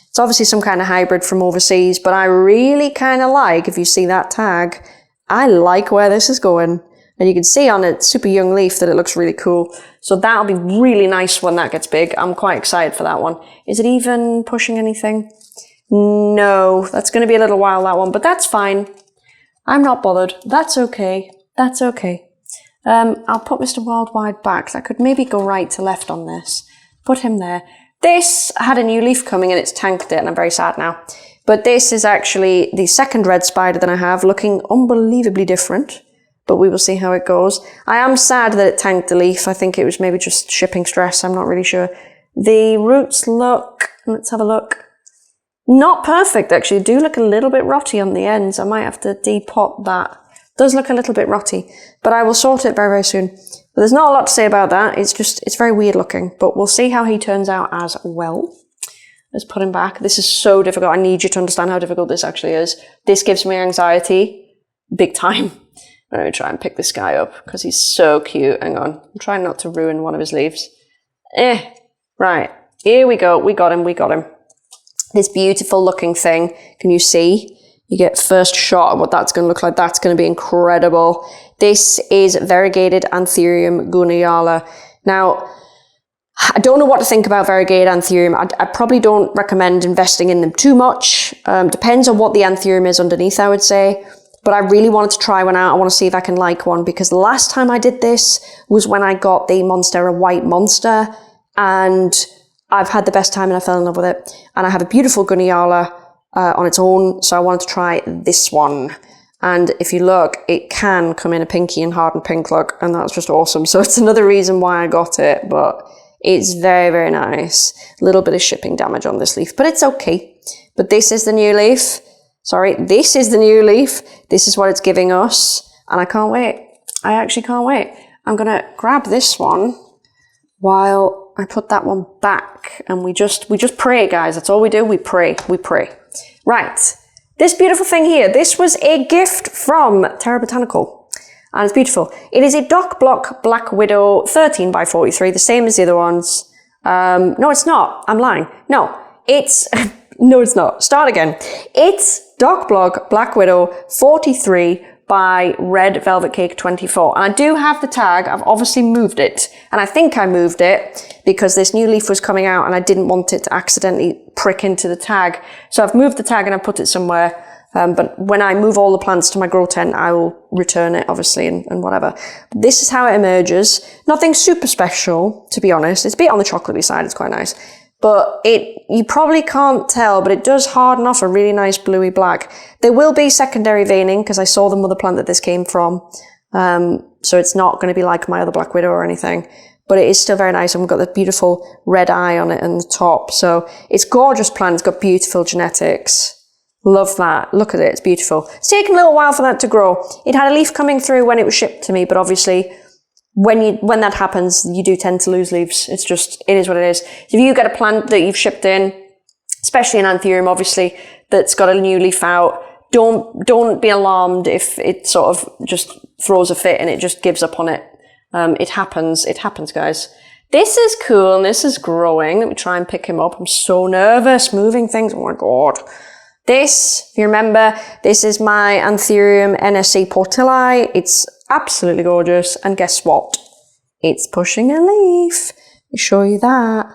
It's obviously some kind of hybrid from overseas, but I really kind of like, if you see that tag, I like where this is going. And you can see on a super young leaf that it looks really cool. So that'll be really nice when that gets big. I'm quite excited for that one. Is it even pushing anything? No, that's going to be a little while, that one, but that's fine. I'm not bothered. That's okay. That's okay. I'll put Mr. Worldwide back. So I could maybe go right to left on this. Put him there. This had a new leaf coming and it's tanked it, and I'm very sad now. But this is actually the second red spider that I have, looking unbelievably different. But we will see how it goes. I am sad that it tanked the leaf. I think it was maybe just shipping stress. I'm not really sure. The roots look, let's have a look. Not perfect, actually. Do look a little bit rotty on the ends. I might have to depot that. Does look a little bit rotty, but I will sort it very, very soon. But there's not a lot to say about that. It's very weird looking, but we'll see how he turns out as well. Let's put him back. This is so difficult. I need you to understand how difficult this actually is. This gives me anxiety. Big time. I'm going to try and pick this guy up because he's so cute. Hang on. I'm trying not to ruin one of his leaves. Right. Here we go. We got him. This beautiful looking thing. Can you see? You get first shot of what that's going to look like. That's going to be incredible. This is variegated Anthurium guineala. Now, I don't know what to think about variegated Anthurium. I probably don't recommend investing in them too much. Depends on what the Anthurium is underneath, I would say. But I really wanted to try one out. I want to see if I can like one, because the last time I did this was when I got the Monstera White Monster, and I've had the best time and I fell in love with it. And I have a beautiful guineala on its own, so I wanted to try this one. And if you look, it can come in a pinky and hardened pink look, and that's just awesome. So it's another reason why I got it, but it's very, very nice. A little bit of shipping damage on this leaf, but it's okay. But this is the new leaf. Sorry, this is the new leaf. This is what it's giving us, and I can't wait. I actually can't wait. I'm gonna grab this one while I put that one back, and we just pray, guys. That's all we do. We pray. Right. This beautiful thing here. This was a gift from Terra Botanical, and it's beautiful. It is a Dock Block Black Widow 13 by 43, the same as the other ones. No, it's not. I'm lying. No, it's no, it's not. Start again. It's Dock Block Black Widow 43 by Red Velvet Cake 24. And I do have the tag. I've obviously moved it. And I think I moved it because this new leaf was coming out and I didn't want it to accidentally prick into the tag. So I've moved the tag and I've put it somewhere. But when I move all the plants to my grow tent, I will return it, obviously, and whatever. This is how it emerges. Nothing super special, to be honest. It's a bit on the chocolatey side. It's quite nice. But you probably can't tell, but it does harden off a really nice bluey black. There will be secondary veining, because I saw the mother plant that this came from. So it's not going to be like my other Black Widow or anything. But it is still very nice, and we've got the beautiful red eye on it in the top. So it's gorgeous plant. It's got beautiful genetics. Love that. Look at it. It's beautiful. It's taken a little while for that to grow. It had a leaf coming through when it was shipped to me, but obviously when that happens, you do tend to lose leaves. It is what it is. If you get a plant that you've shipped in, especially an anthurium, obviously, that's got a new leaf out, don't be alarmed if it sort of just throws a fit and it just gives up on it. It happens, guys. This is cool, and this is growing. Let me try and pick him up. I'm so nervous moving things. Oh my God. This, if you remember, this is my Anthurium NSC Portilli. It's absolutely gorgeous. And guess what? It's pushing a leaf. Let me show you that.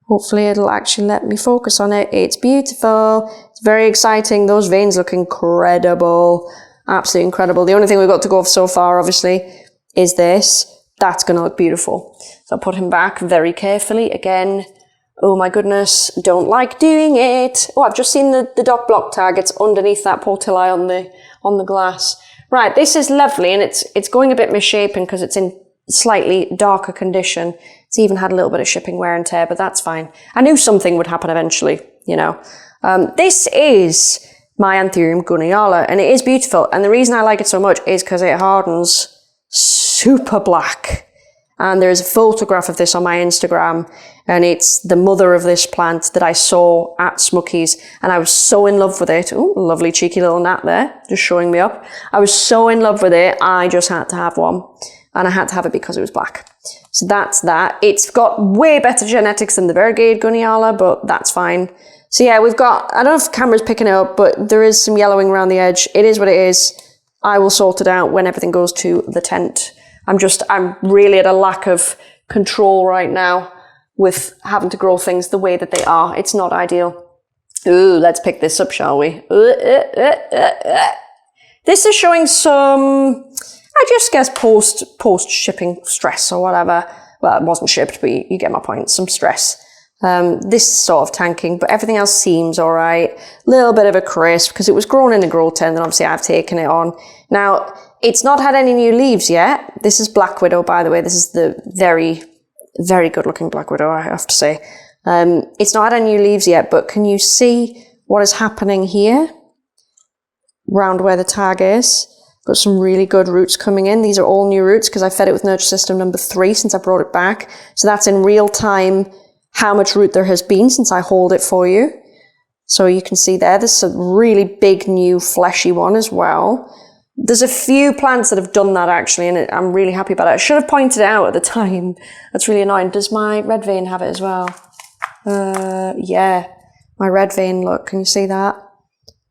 Hopefully it'll actually let me focus on it. It's beautiful. It's very exciting. Those veins look incredible. Absolutely incredible. The only thing we've got to go off so far, obviously, is this. That's going to look beautiful. So I'll put him back very carefully. Again, oh my goodness, don't like doing it. Oh, I've just seen the dock block tag. It's underneath that Portilli on the glass. Right, this is lovely, and it's going a bit misshapen because it's in slightly darker condition. It's even had a little bit of shipping wear and tear, but that's fine. I knew something would happen eventually, you know. This is my Anthurium Gunnayala, and it is beautiful. And the reason I like it so much is because it hardens super black. And there's a photograph of this on my Instagram, and it's the mother of this plant that I saw at Smucky's, and I was so in love with it. Ooh, lovely cheeky little gnat there, just showing me up. I was so in love with it, I just had to have one, and I had to have it because it was black. So that's that. It's got way better genetics than the Variegated Gunnayala, but that's fine. So yeah, we've got, I don't know if the camera's picking it up, but there is some yellowing around the edge. It is what it is. I will sort it out when everything goes to the tent. I'm really at a lack of control right now with having to grow things the way that they are. It's not ideal. Ooh, let's pick this up, shall we? This is showing some, I just guess, post-shipping stress or whatever. Well, it wasn't shipped, but you get my point. Some stress. This is sort of tanking, but everything else seems all right. Little bit of a crisp because it was grown in a grow tent, and obviously I've taken it on. Now, it's not had any new leaves yet. This is Black Widow, by the way. This is the very, very good looking Black Widow, I have to say. It's not had any new leaves yet, but can you see what is happening here? Round where the tag is. Got some really good roots coming in. These are all new roots because I fed it with NurtureSystem number 3 since I brought it back. So that's in real time how much root there has been since I hauled it for you. So you can see there, this is a really big new fleshy one as well. There's a few plants that have done that actually, and I'm really happy about it. I should have pointed it out at the time. That's really annoying. Does my red vein have it as well? Yeah, my red vein, look, can you see that?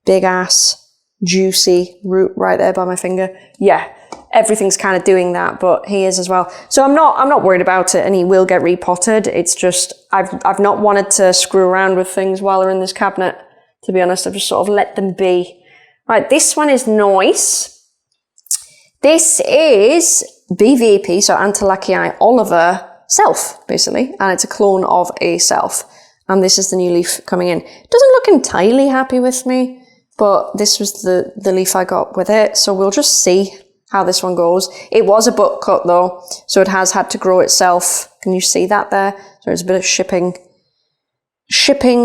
Big ass, juicy root right there by my finger. Yeah, everything's kind of doing that, but he is as well. So I'm not worried about it, and he will get repotted. It's just, I've not wanted to screw around with things while they're in this cabinet, to be honest. I've just sort of let them be. Right, this one is nice. This is BVP, so Antilacii Oliver self, basically, and it's a clone of a self. And this is the new leaf coming in. It doesn't look entirely happy with me, but this was the leaf I got with it, so we'll just see how this one goes. It was a butt cut though, so it has had to grow itself. Can you see that there? So there's a bit of shipping,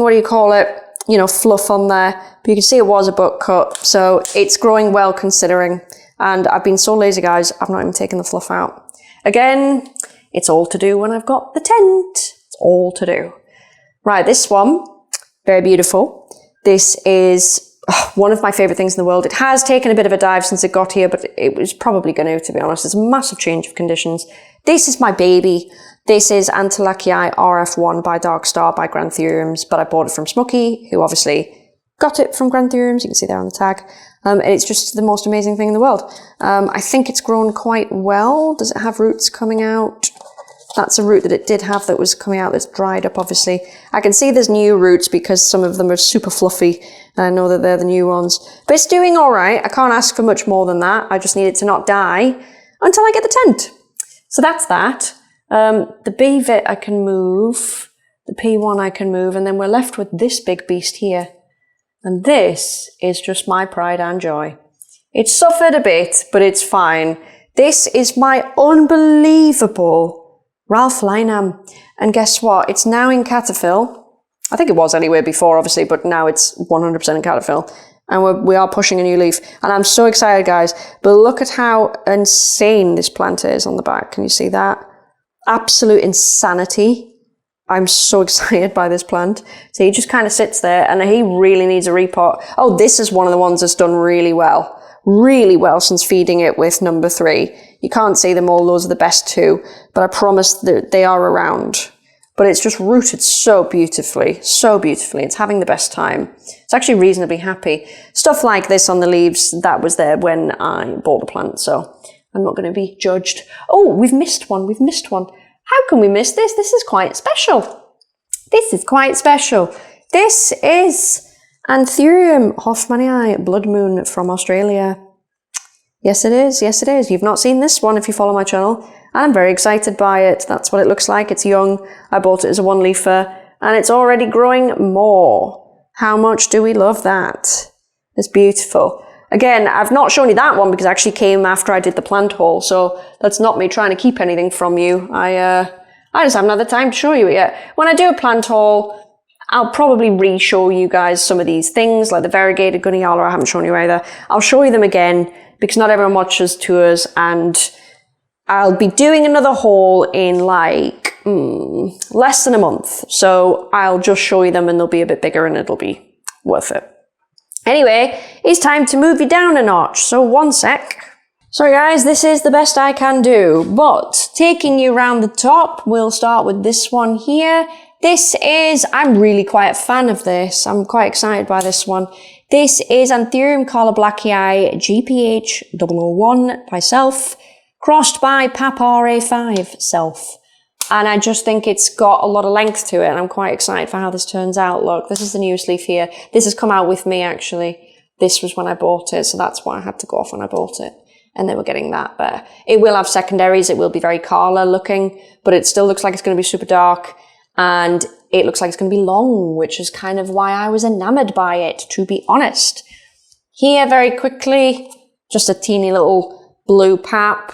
what do you call it? You know, fluff on there. But you can see it was a butt cut, so it's growing well considering. And I've been so lazy, guys, I've not even taken the fluff out. Again, it's all to do when I've got the tent. It's all to do. Right, this one, very beautiful. This is one of my favorite things in the world. It has taken a bit of a dive since it got here, but it was probably going to be honest. It's a massive change of conditions. This is my baby. This is Antilacii RF1 by Darkstar by Granthuriums, but I bought it from Smucky, who obviously got it from Granthuriums. You can see there on the tag. And it's just the most amazing thing in the world. I think it's grown quite well. Does it have roots coming out? That's a root that it did have that was coming out that's dried up, obviously. I can see there's new roots because some of them are super fluffy, and I know that they're the new ones. But it's doing all right. I can't ask for much more than that. I just need it to not die until I get the tent. So that's that. The B-vit I can move. The P1 I can move. And then we're left with this big beast here. And this is just my pride and joy. It's suffered a bit, but it's fine. This is my unbelievable Ralph Lynam. And guess what? It's now in Cataphill. I think it was anywhere before, obviously, but now it's 100% in Cataphill. And we are pushing a new leaf. And I'm so excited, guys. But look at how insane this plant is on the back. Can you see that? Absolute insanity. I'm so excited by this plant. So he just kind of sits there, and he really needs a repot. Oh, this is one of the ones that's done really well since feeding it with number 3. You can't see them all, those are the best 2, but I promise that they are around. But it's just rooted so beautifully, it's having the best time. It's actually reasonably happy. Stuff like this on the leaves, that was there when I bought the plant, so I'm not going to be judged. Oh, we've missed one. How can we miss this? This is quite special. This is Anthurium hoffmanii Blood Moon from Australia. Yes, it is. You've not seen this one if you follow my channel. And I'm very excited by it. That's what it looks like. It's young. I bought it as a 1-leafer. And it's already growing more. How much do we love that? It's beautiful. Again, I've not shown you that one because it actually came after I did the plant haul. So that's not me trying to keep anything from you. I just haven't had the time to show you it yet. When I do a plant haul, I'll probably re-show you guys some of these things, like the variegated Gunneyala I haven't shown you either. I'll show you them again because not everyone watches tours, and I'll be doing another haul in like less than a month. So I'll just show you them and they'll be a bit bigger and it'll be worth it. Anyway, it's time to move you down a notch. So one sec. Sorry guys, this is the best I can do, but taking you around the top, we'll start with this one here. I'm really quite a fan of this. I'm quite excited by this one. This is Anthurium Carlablacii GPH 001 by Self, crossed by PapRA5 Self. And I just think it's got a lot of length to it, and I'm quite excited for how this turns out. Look, this is the newest leaf here. This has come out with me, actually. This was when I bought it, so that's why I had to go off when I bought it. And then we're getting that better. It will have secondaries. It will be very Carla looking, but it still looks like it's going to be super dark. And it looks like it's going to be long, which is kind of why I was enamored by it, to be honest. Here, very quickly, just a teeny little blue pap.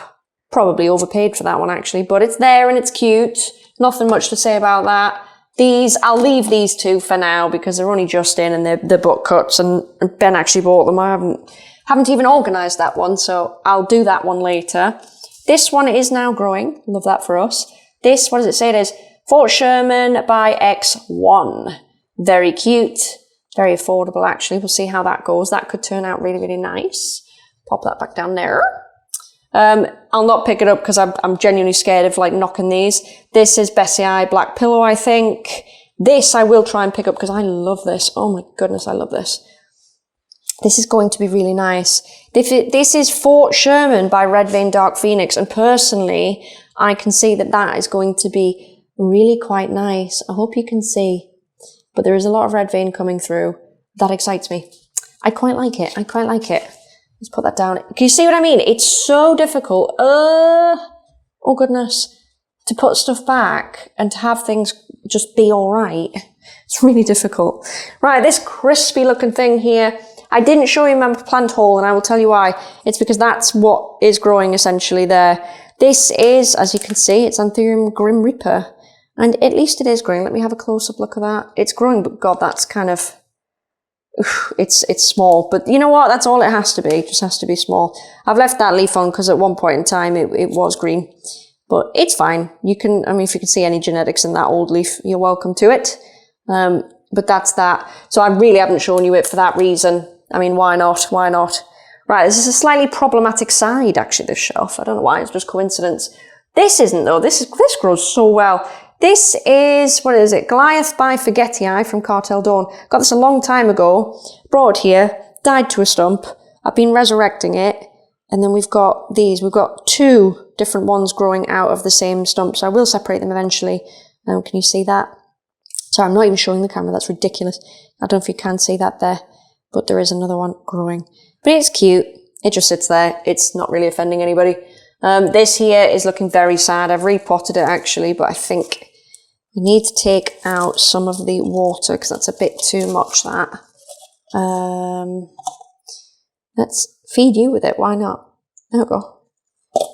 Probably overpaid for that one, actually, but it's there and it's cute. Nothing much to say about that. I'll leave these 2 for now because they're only just in and they're butt cuts, and Ben actually bought them. I haven't even organised that one, so I'll do that one later. This one is now growing. Love that for us. This, what does it say it is? Fort Sherman by X1. Very cute. Very affordable, actually. We'll see how that goes. That could turn out really, really nice. Pop that back down there. I'll not pick it up because I'm genuinely scared of like knocking these. This is Bessie Eye Black Pillow, I think. This I will try and pick up because I love this. Oh my goodness, I love this. This is going to be really nice. This is Fort Sherman by Red Vein Dark Phoenix, and personally, I can see that is going to be really quite nice. I hope you can see, but there is a lot of red vein coming through. That excites me. I quite like it. Let's put that down. Can you see what I mean? It's so difficult. Oh goodness. To put stuff back and to have things just be all right. It's really difficult. Right, this crispy looking thing here. I didn't show you my plant haul, and I will tell you why. It's because that's what is growing essentially there. This is, as you can see, it's Anthurium Grim Reaper. And at least it is growing. Let me have a close-up look at that. It's growing, but God, that's kind of... It's small, but you know what? That's all it has to be. It just has to be small. I've left that leaf on because at one point in time it was green, but it's fine. If you can see any genetics in that old leaf, you're welcome to it. But that's that. So I really haven't shown you it for that reason. I mean, why not? Right, this is a slightly problematic side, actually, this shelf. I don't know why, it's just coincidence. This isn't, though. This grows so well. This is, what is it? Goliath by Forgetii from Cartel Dawn. Got this a long time ago. Brought it here. Died to a stump. I've been resurrecting it. And then we've got these. We've got 2 different ones growing out of the same stump. So I will separate them eventually. Can you see that? So I'm not even showing the camera. That's ridiculous. I don't know if you can see that there, but there is another one growing. But it's cute. It just sits there. It's not really offending anybody. This here is looking very sad. I've repotted it actually, but I think we need to take out some of the water because that's a bit too much, that. Let's feed you with it. Why not? There we go.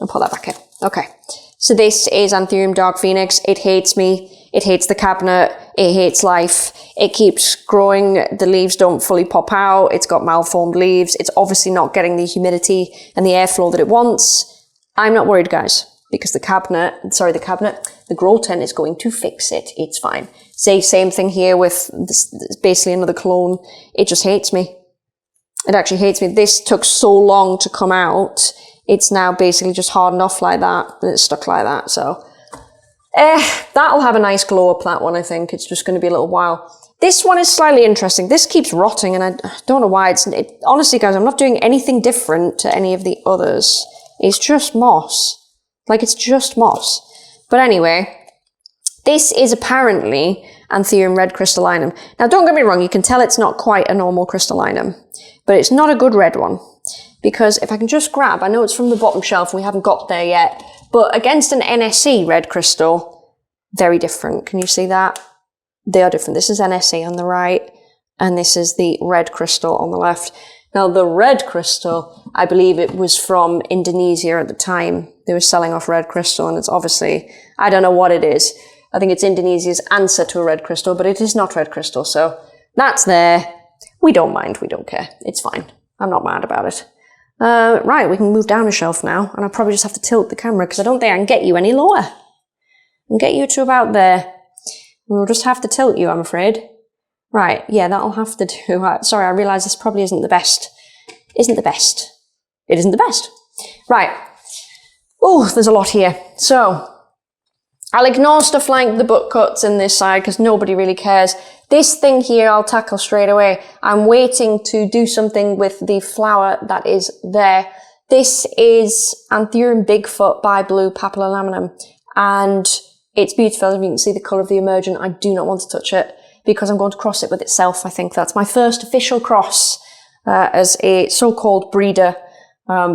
I'll put that back in. Okay. So this is Anthurium Dark Phoenix. It hates me. It hates the cabinet. It hates life. It keeps growing. The leaves don't fully pop out. It's got malformed leaves. It's obviously not getting the humidity and the airflow that it wants. I'm not worried, guys, because the grow tent is going to fix it. It's fine. Same thing here with this basically another clone. It just hates me. It actually hates me. This took so long to come out. It's now basically just hardened off like that, and it's stuck like that. So, that'll have a nice glow up, that one, I think. It's just going to be a little while. This one is slightly interesting. This keeps rotting, and I don't know why. Honestly, guys, I'm not doing anything different to any of the others. It's just moss. Like, it's just moss. But anyway, this is apparently Anthurium red crystallinum. Now, don't get me wrong, you can tell it's not quite a normal crystallinum, but it's not a good red one. Because if I can just grab, I know it's from the bottom shelf and we haven't got there yet, but against an NSE red crystal, very different. Can you see that? They are different. This is NSE on the right, and this is the red crystal on the left. Now, the red crystal, I believe it was from Indonesia at the time. They were selling off red crystal, and it's obviously, I don't know what it is. I think it's Indonesia's answer to a red crystal, but it is not red crystal. So that's there. We don't mind. We don't care. It's fine. I'm not mad about it. Right, we can move down a shelf now, and I'll probably just have to tilt the camera because I don't think I can get you any lower. I can get you to about there. We'll just have to tilt you, I'm afraid. Right, yeah, that'll have to do. Sorry, I realise this probably isn't the best. Isn't the best. It isn't the best. Right. Oh, there's a lot here. So, I'll ignore stuff like the butt cuts in this side because nobody really cares. This thing here I'll tackle straight away. I'm waiting to do something with the flower that is there. This is Anthurium Bigfoot by Blue Papillonaminum, and it's beautiful. As you can see the colour of the emergent. I do not want to touch it because I'm going to cross it with itself. I think that's my first official cross as a so-called breeder.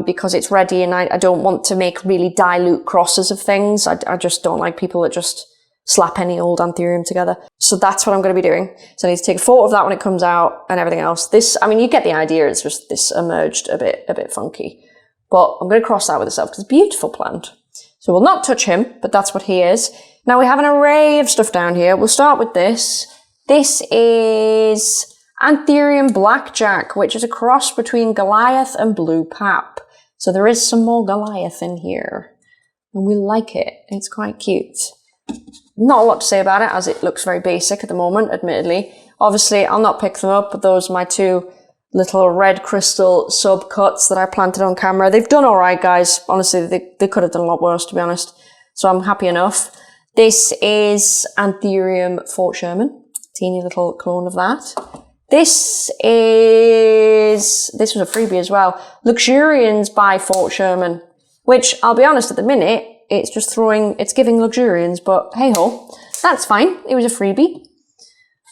Because it's ready, and I don't want to make really dilute crosses of things. I just don't like people that just slap any old Anthurium together. So that's what I'm going to be doing. So I need to take a photo of that when it comes out and everything else. This, I mean, you get the idea. It's just this emerged a bit funky. But I'm going to cross that with itself because it's a beautiful plant. So we'll not touch him, but that's what he is. Now we have an array of stuff down here. We'll start with this. This is Anthurium Blackjack, which is a cross between Goliath and Blue Pap. So there is some more Goliath in here. And we like it. It's quite cute. Not a lot to say about it, as it looks very basic at the moment, admittedly. Obviously, I'll not pick them up, but those are my 2 little red crystal sub-cuts that I planted on camera. They've done alright, guys. Honestly, they could have done a lot worse, to be honest. So I'm happy enough. This is Anthurium Fort Sherman. Teeny little clone of that. This was a freebie as well. Luxurians by Fort Sherman, which I'll be honest, at the minute, it's giving Luxurians, but hey ho, that's fine. It was a freebie.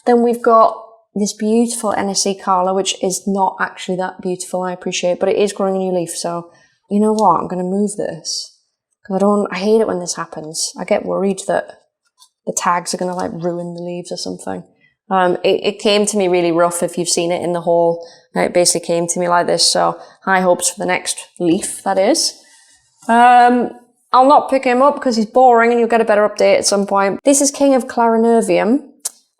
Then we've got this beautiful NSE Carla, which is not actually that beautiful, I appreciate, but it is growing a new leaf. So you know what? I'm going to move this because I hate it when this happens. I get worried that the tags are going to like ruin the leaves or something. It came to me really rough if you've seen it in the haul. It basically came to me like this, so high hopes for the next leaf, that is. I'll not pick him up because he's boring and you'll get a better update at some point. This is King of Clarinervium,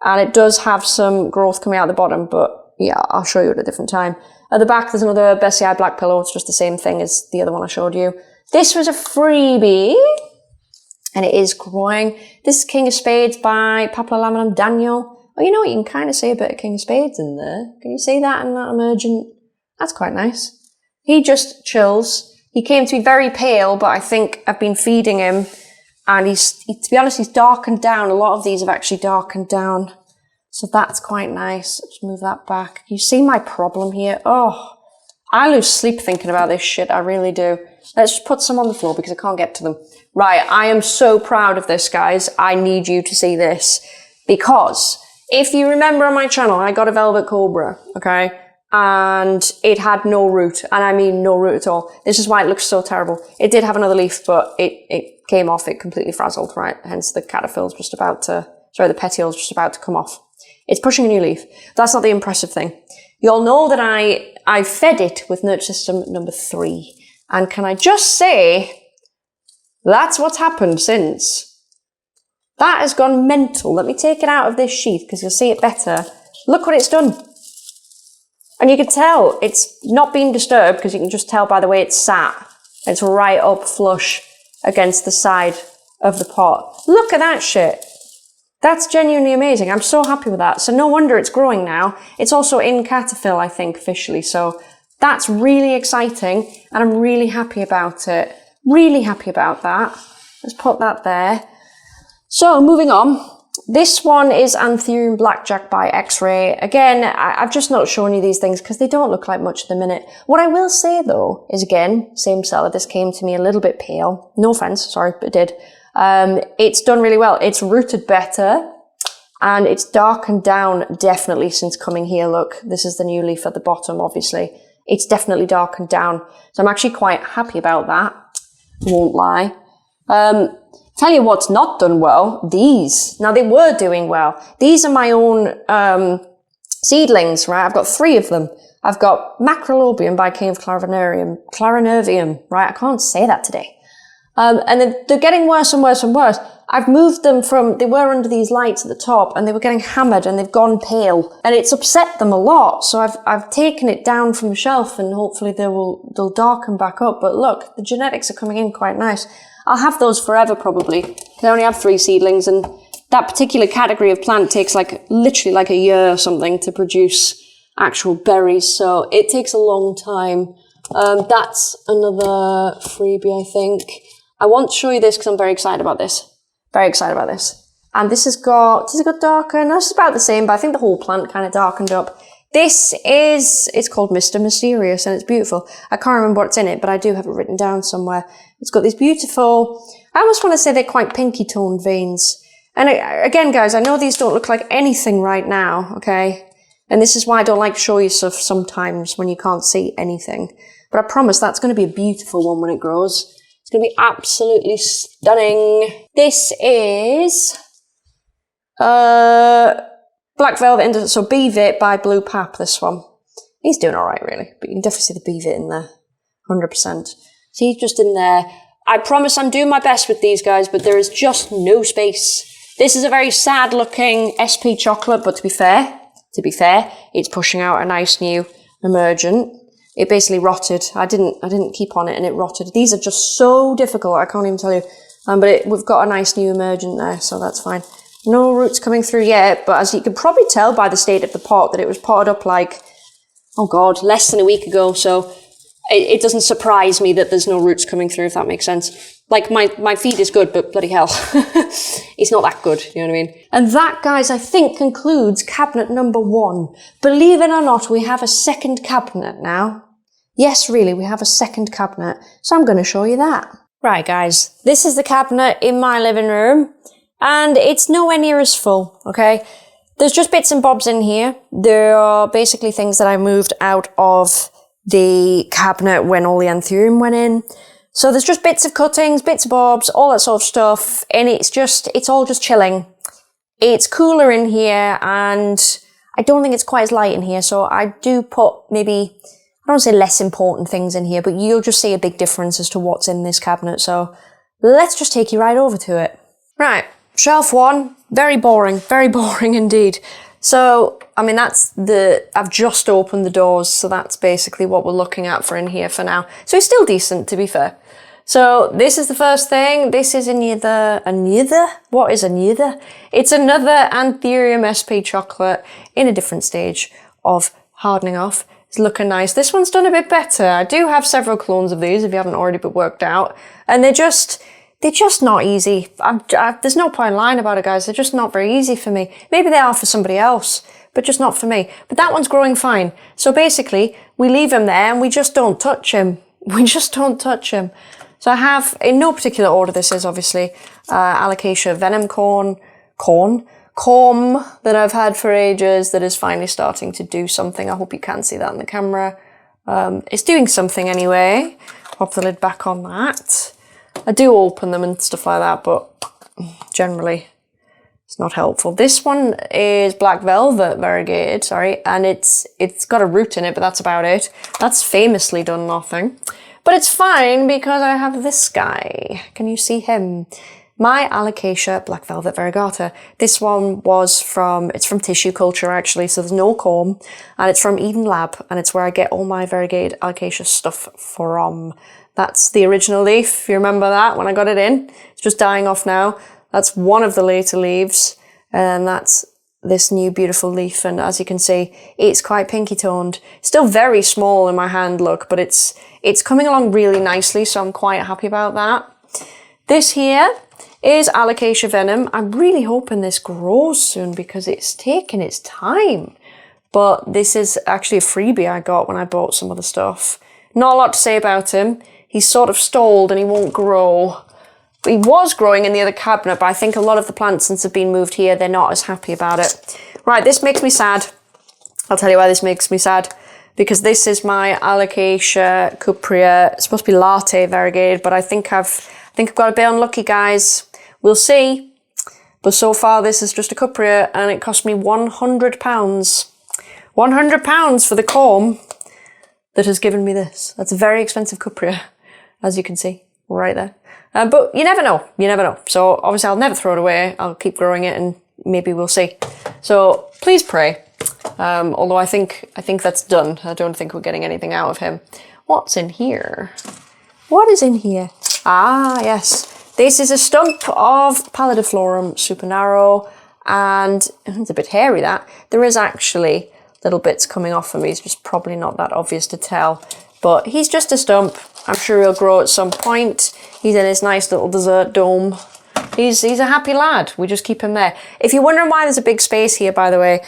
and it does have some growth coming out the bottom, but yeah, I'll show you at a different time. At the back, there's another Bessie Eye Black Pillow. It's just the same thing as the other one I showed you. This was a freebie, and it is growing. This is King of Spades by Papillonaminum Daniel. Oh, you know what? You can kind of see a bit of King of Spades in there. Can you see that in that emergent? That's quite nice. He just chills. He came to be very pale, but I think I've been feeding him, and to be honest, he's darkened down. A lot of these have actually darkened down. So that's quite nice. Let's move that back. You see my problem here? Oh, I lose sleep thinking about this shit. I really do. Let's just put some on the floor because I can't get to them. Right, I am so proud of this, guys. I need you to see this because if you remember on my channel, I got a Velvet Cobra, okay? And it had no root, and I mean no root at all. This is why it looks so terrible. It did have another leaf, but it came off, it completely frazzled, right? Hence the caterpillar's just about to, sorry, the petiol's just about to come off. It's pushing a new leaf. That's not the impressive thing. You'll know that I fed it with NurtureSystem number 3. And can I just say, that's what's happened since. That has gone mental. Let me take it out of this sheath because you'll see it better. Look what it's done. And you can tell it's not been disturbed because you can just tell by the way it's sat. It's right up flush against the side of the pot. Look at that shit. That's genuinely amazing. I'm so happy with that. So no wonder it's growing now. It's also in Caterpillar, I think, officially. So that's really exciting. And I'm really happy about it. Really happy about that. Let's put that there. So moving on. This one is Anthurium Blackjack by X-Ray. Again, I've just not shown you these things because they don't look like much at the minute. What I will say though is, again, same seller. This came to me a little bit pale. No offense, sorry, but it did. It's done really well. It's rooted better and it's darkened down definitely since coming here. Look, this is the new leaf at the bottom, obviously. It's definitely darkened down. So I'm actually quite happy about that. Won't lie. Tell you what's not done well, these. Now they were doing well. These are my own, seedlings, right? I've got 3 of them. I've got Macrolobium by Cave Clarinervium, right? I can't say that today. And they're getting worse and worse and worse. I've moved them from, they were under these lights at the top and they were getting hammered and they've gone pale and it's upset them a lot. So I've taken it down from the shelf and hopefully they'll darken back up. But look, the genetics are coming in quite nice. I'll have those forever probably. I only have 3 seedlings and that particular category of plant takes literally like a year or something to produce actual berries. So it takes a long time. That's another freebie, I think. I want to show you this because I'm very excited about this. Very excited about this. And this has got, does it got darker? No, it's about the same, but I think the whole plant kind of darkened up. This is, it's called Mr. Mysterious and it's beautiful. I can't remember what's in it, but I do have it written down somewhere. It's got these beautiful, I almost want to say they're quite pinky toned veins. And again, guys, I know these don't look like anything right now, okay? And this is why I don't like to show you stuff sometimes when you can't see anything. But I promise that's going to be a beautiful one when it grows. It's going to be absolutely stunning. This is Black Velvet, so Beavit by Blue Pap, this one. He's doing all right, really. But you can definitely see the Beavit in there, 100%. So he's just in there. I promise I'm doing my best with these guys, but there is just no space. This is a very sad-looking SP chocolate, but to be fair, it's pushing out a nice new emergent. It basically rotted. I didn't keep on it and it rotted. These are just so difficult, I can't even tell you. But we've got a nice new emergent there, so that's fine. No roots coming through yet, but as you can probably tell by the state of the pot that it was potted up like, oh God, less than a week ago. So it doesn't surprise me that there's no roots coming through, if that makes sense. Like my feed is good, but bloody hell, it's not that good, you know what I mean? And that, guys, I think concludes cabinet number 1. Believe it or not, we have a second cabinet now. Yes, really, we have a second cabinet. So I'm going to show you that. Right, guys, this is the cabinet in my living room. And it's nowhere near as full, okay? There's just bits and bobs in here. There are basically things that I moved out of the cabinet when all the anthurium went in. So there's just bits of cuttings, bits of bobs, all that sort of stuff. And it's all just chilling. It's cooler in here and I don't think it's quite as light in here. So I do put maybe, I don't say less important things in here, but you'll just see a big difference as to what's in this cabinet. So let's just take you right over to it. Right, shelf 1, very boring indeed. So, I mean, I've just opened the doors, so that's basically what we're looking at for in here for now. So it's still decent, to be fair. So this is the first thing. This is another? What is another? It's another Anthurium SP chocolate in a different stage of hardening off. It's looking nice. This one's done a bit better. I do have several clones of these if you haven't already been worked out. And they're just not easy. There's no point lying about it, guys. They're just not very easy for me. Maybe they are for somebody else. but just not for me. But that one's growing fine. So basically, we leave him there and we just don't touch him. We just don't touch him. So I have, in no particular order this is obviously, Alocasia venom corm that I've had for ages that is finally starting to do something. I hope you can see that in the camera. It's doing something anyway. Pop the lid back on that. I do open them and stuff like that, but generally it's not helpful. This one is black velvet variegated, and it's got a root in it, but that's about it. That's famously done nothing. But it's fine because I have this guy. Can you see him? My Alocasia black velvet variegata. This one was it's from tissue culture actually, so there's no corm, and it's from Eden Lab, and it's where I get all my variegated Alocasia stuff from. That's the original leaf, if you remember that, when I got it in. It's just dying off now. That's one of the later leaves, and that's this new beautiful leaf, and as you can see, it's quite pinky toned. Still very small in my hand, look, but it's coming along really nicely, so I'm quite happy about that. This here is Alocasia venom. I'm really hoping this grows soon because it's taking its time. But this is actually a freebie I got when I bought some other stuff. Not a lot to say about him. He's sort of stalled and he won't grow. He was growing in the other cabinet, but I think a lot of the plants since have been moved here, they're not as happy about it. Right, this makes me sad. I'll tell you why this makes me sad. Because this is my Alocasia cuprea. It's supposed to be latte variegated, but I think I've got a bit unlucky, guys. We'll see. But so far, this is just a cuprea, and it cost me £100. £100 for the corm that has given me this. That's a very expensive cuprea, as you can see right there. But you never know. You never know. So obviously, I'll never throw it away. I'll keep growing it, and maybe we'll see. So please pray. Although I think that's done. I don't think we're getting anything out of him. What's in here? What is in here? Ah, yes. This is a stump of Pallidiflorum super narrow, and it's a bit hairy that. There is actually little bits coming off of me. It's just probably not that obvious to tell. But he's just a stump. I'm sure he'll grow at some point. He's in his nice little dessert dome. He's a happy lad. We just keep him there. If you're wondering why there's a big space here, by the way,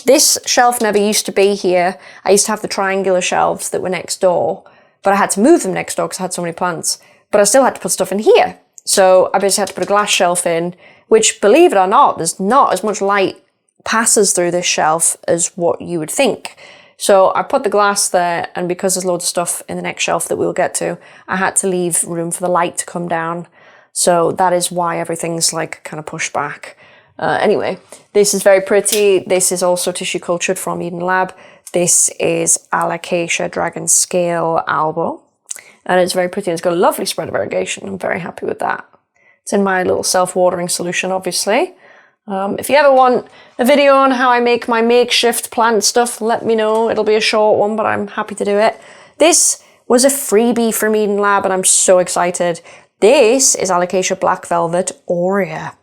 this shelf never used to be here. I used to have the triangular shelves that were next door, but I had to move them next door because I had so many plants. But I still had to put stuff in here. So I basically had to put a glass shelf in, which, believe it or not, there's not as much light passes through this shelf as what you would think. So I put the glass there, and because there's loads of stuff in the next shelf that we'll get to, I had to leave room for the light to come down. So that is why everything's like kind of pushed back. Anyway, this is very pretty. This is also tissue cultured from Eden Lab. This is Alocasia Dragon Scale Albo. And it's very pretty. It's got a lovely spread of variegation. I'm very happy with that. It's in my little self-watering solution, obviously. If you ever want a video on how I make my makeshift plant stuff, let me know. It'll be a short one, but I'm happy to do it. This was a freebie from Eden Lab, and I'm so excited. This is Alocasia Black Velvet Aurea.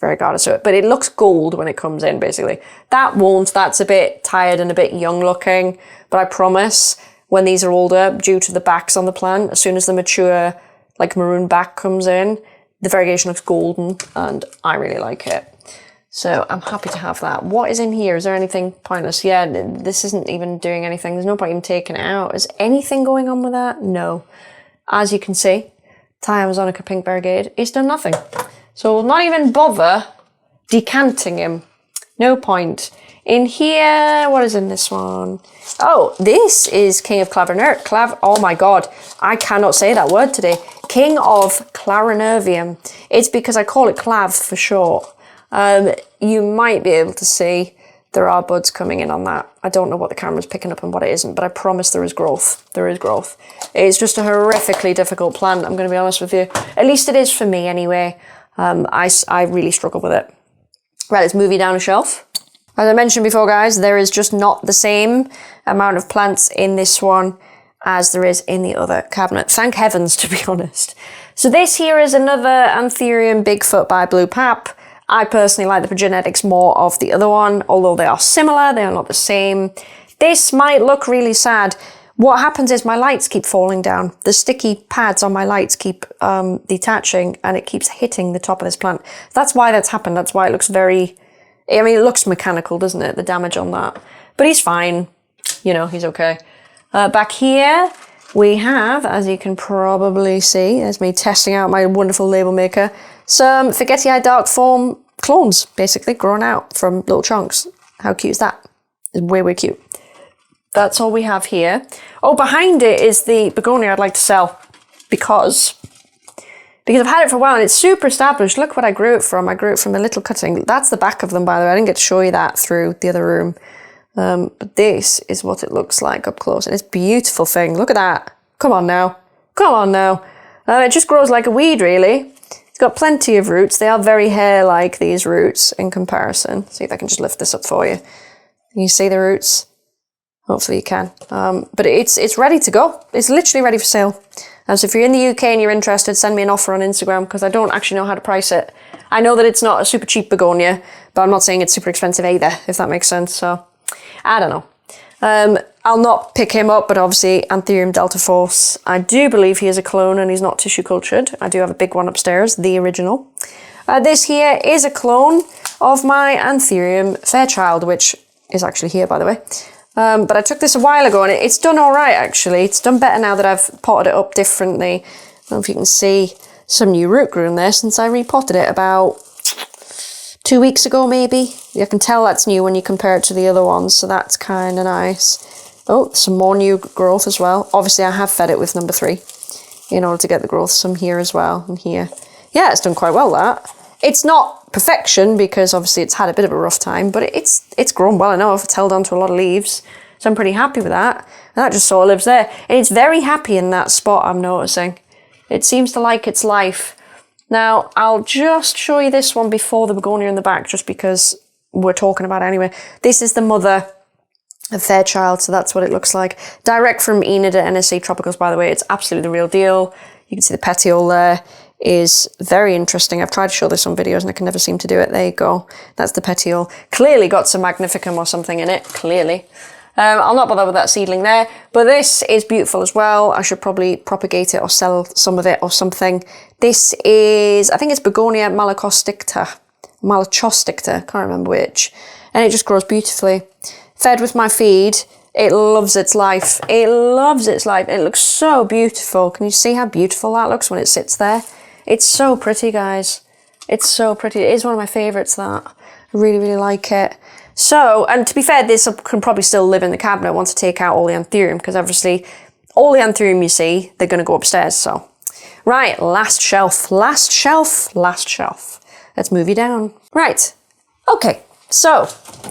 Variegata, so but it looks gold when it comes in, basically. That won't. That's a bit tired and a bit young looking, but I promise when these are older, due to the backs on the plant, as soon as the mature, like maroon back comes in, the variegation looks golden, and I really like it. So I'm happy to have that. What is in here? Is there anything pointless? Yeah, this isn't even doing anything. There's no point even taking it out. Is anything going on with that? No. As you can see, Thai Amazonica Pink Variegated, it's done nothing. So we'll not even bother decanting him. No point. In here, what is in this one? Oh, this is King of oh my God, I cannot say that word today. King of Clarinervium. It's because I call it Clav for short. You might be able to see there are buds coming in on that. I don't know what the camera's picking up and what it isn't, but I promise there is growth. There is growth. It's just a horrifically difficult plant, I'm going to be honest with you. At least it is for me anyway. I really struggle with it. Right, let's move you down a shelf. As I mentioned before, guys, there is just not the same amount of plants in this one as there is in the other cabinet. Thank heavens, to be honest. So this here is another Anthurium Bigfoot by Blue Pap. I personally like the genetics more of the other one, although they are similar, they are not the same. This might look really sad. What happens is my lights keep falling down. The sticky pads on my lights keep detaching, and it keeps hitting the top of this plant. That's why that's happened. That's why it looks very... I mean, it looks mechanical, doesn't it? The damage on that. But he's fine. You know, he's okay. Back here, we have, as you can probably see, there's me testing out my wonderful label maker, some Forgetti Eye Dark Form clones, basically, grown out from little chunks. How cute is that? It's way, way cute. That's all we have here. Oh, behind it is the begonia I'd like to sell because I've had it for a while and it's super established. Look what I grew it from. I grew it from a little cutting. That's the back of them, by the way. I didn't get to show you that through the other room. But this is what it looks like up close. And it's a beautiful thing. Look at that. Come on now. Come on now. It just grows like a weed, really. It's got plenty of roots. They are very hair-like, these roots, in comparison. See if I can just lift this up for you. Can you see the roots? Hopefully you can. But it's ready to go. It's literally ready for sale. So if you're in the UK and you're interested, send me an offer on Instagram because I don't actually know how to price it. I know that it's not a super cheap begonia, but I'm not saying it's super expensive either, if that makes sense. So, I don't know. I'll not pick him up, but obviously Anthurium Delta Force. I do believe he is a clone and he's not tissue cultured. I do have a big one upstairs, the original. This here is a clone of my Anthurium Fairchild, which is actually here, by the way. But I took this a while ago and it's done all right, actually. It's done better now that I've potted it up differently. I don't know if you can see some new root grew in there since I repotted it about 2 weeks ago, maybe. You can tell that's new when you compare it to the other ones, so that's kind of nice. Oh, some more new growth as well. Obviously, I have fed it with number 3 in order to get the growth. Some here as well, and here. Yeah, it's done quite well, that. It's not perfection because obviously it's had a bit of a rough time, but it's grown well enough. It's held on to a lot of leaves, so I'm pretty happy with that. And that just sort of lives there. And it's very happy in that spot, I'm noticing. It seems to like its life. Now, I'll just show you this one before the begonia in the back, just because we're talking about it anyway. This is the mother of Fairchild, so that's what it looks like. Direct from Enid at NSC Tropicals, by the way. It's absolutely the real deal. You can see the petiole there. Is very interesting. I've tried to show this on videos and I can never seem to do it. There you go. That's the petiole. Clearly got some magnificum or something in it. Clearly. I'll not bother with that seedling there. But this is beautiful as well. I should probably propagate it or sell some of it or something. This is, I think it's Begonia malachosticta. Can't remember which. And it just grows beautifully. Fed with my feed. It loves its life. It loves its life. It looks so beautiful. Can you see how beautiful that looks when it sits there? It's so pretty, guys. It's so pretty. It is one of my favourites, that. I really, really like it. So, and to be fair, this can probably still live in the cabinet once I take out all the Anthurium, because obviously all the Anthurium you see, they're going to go upstairs, so. Right, last shelf. Last shelf. Last shelf. Let's move you down. Right. Okay, so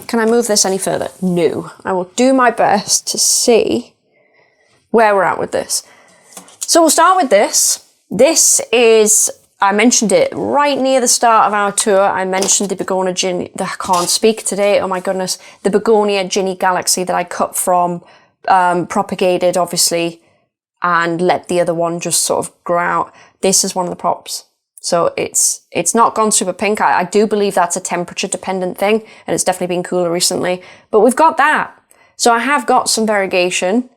can I move this any further? No. I will do my best to see where we're at with this. So we'll start with this. This is, I mentioned it right near the start of our tour. I mentioned the Begonia Ginny, I can't speak today, oh my goodness. The Begonia Ginny Galaxy that I cut from, propagated obviously, and let the other one just sort of grow out. This is one of the props. So it's not gone super pink. I do believe that's a temperature dependent thing, and it's definitely been cooler recently. But we've got that. So I have got some variegation.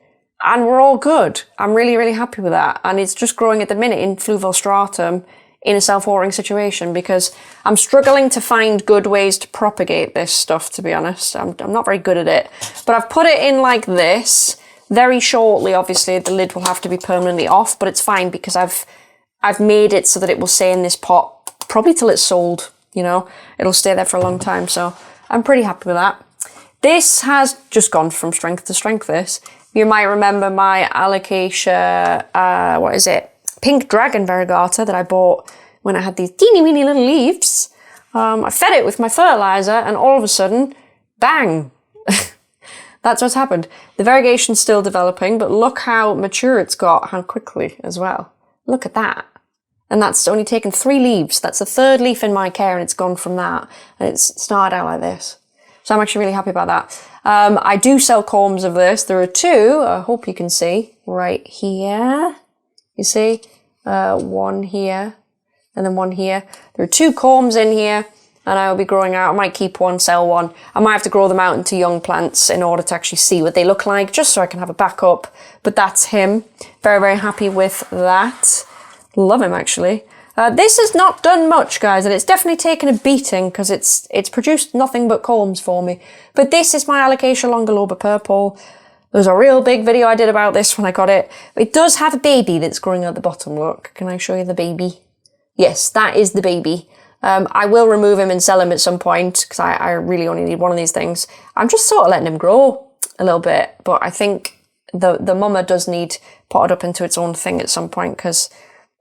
And we're all good. I'm really, really happy with that. And it's just growing at the minute in fluval stratum in a self-watering situation because I'm struggling to find good ways to propagate this stuff, to be honest. I'm not very good at it. But I've put it in like this. Very shortly, obviously, the lid will have to be permanently off, but it's fine because I've made it so that it will stay in this pot probably till it's sold, you know. It'll stay there for a long time, so I'm pretty happy with that. This has just gone from strength to strength, this. You might remember my Alocasia, Pink Dragon Variegata that I bought when I had these teeny weeny little leaves. I fed it with my fertiliser and all of a sudden, bang! That's what's happened. The variegation's still developing, but look how mature it's got, how quickly as well. Look at that. And that's only taken 3 leaves. That's the 3rd leaf in my care and it's gone from that. And it's started out like this. So I'm actually really happy about that. I do sell corms of this. There are 2, I hope you can see, right here. You see? One here, and then one here. There are 2 corms in here, and I will be growing out. I might keep one, sell one. I might have to grow them out into young plants in order to actually see what they look like, just so I can have a backup. But that's him. Very, very happy with that. Love him, actually. This has not done much, guys, and it's definitely taken a beating because it's produced nothing but colms for me. But this is my Alocasia longiloba purple. There's a real big video I did about this when I got it. It does have a baby that's growing at the bottom, look. Can I show you the baby? Yes, that is the baby. I will remove him and sell him at some point because I really only need one of these things. I'm just sort of letting him grow a little bit, but I think the mama does need potted up into its own thing at some point because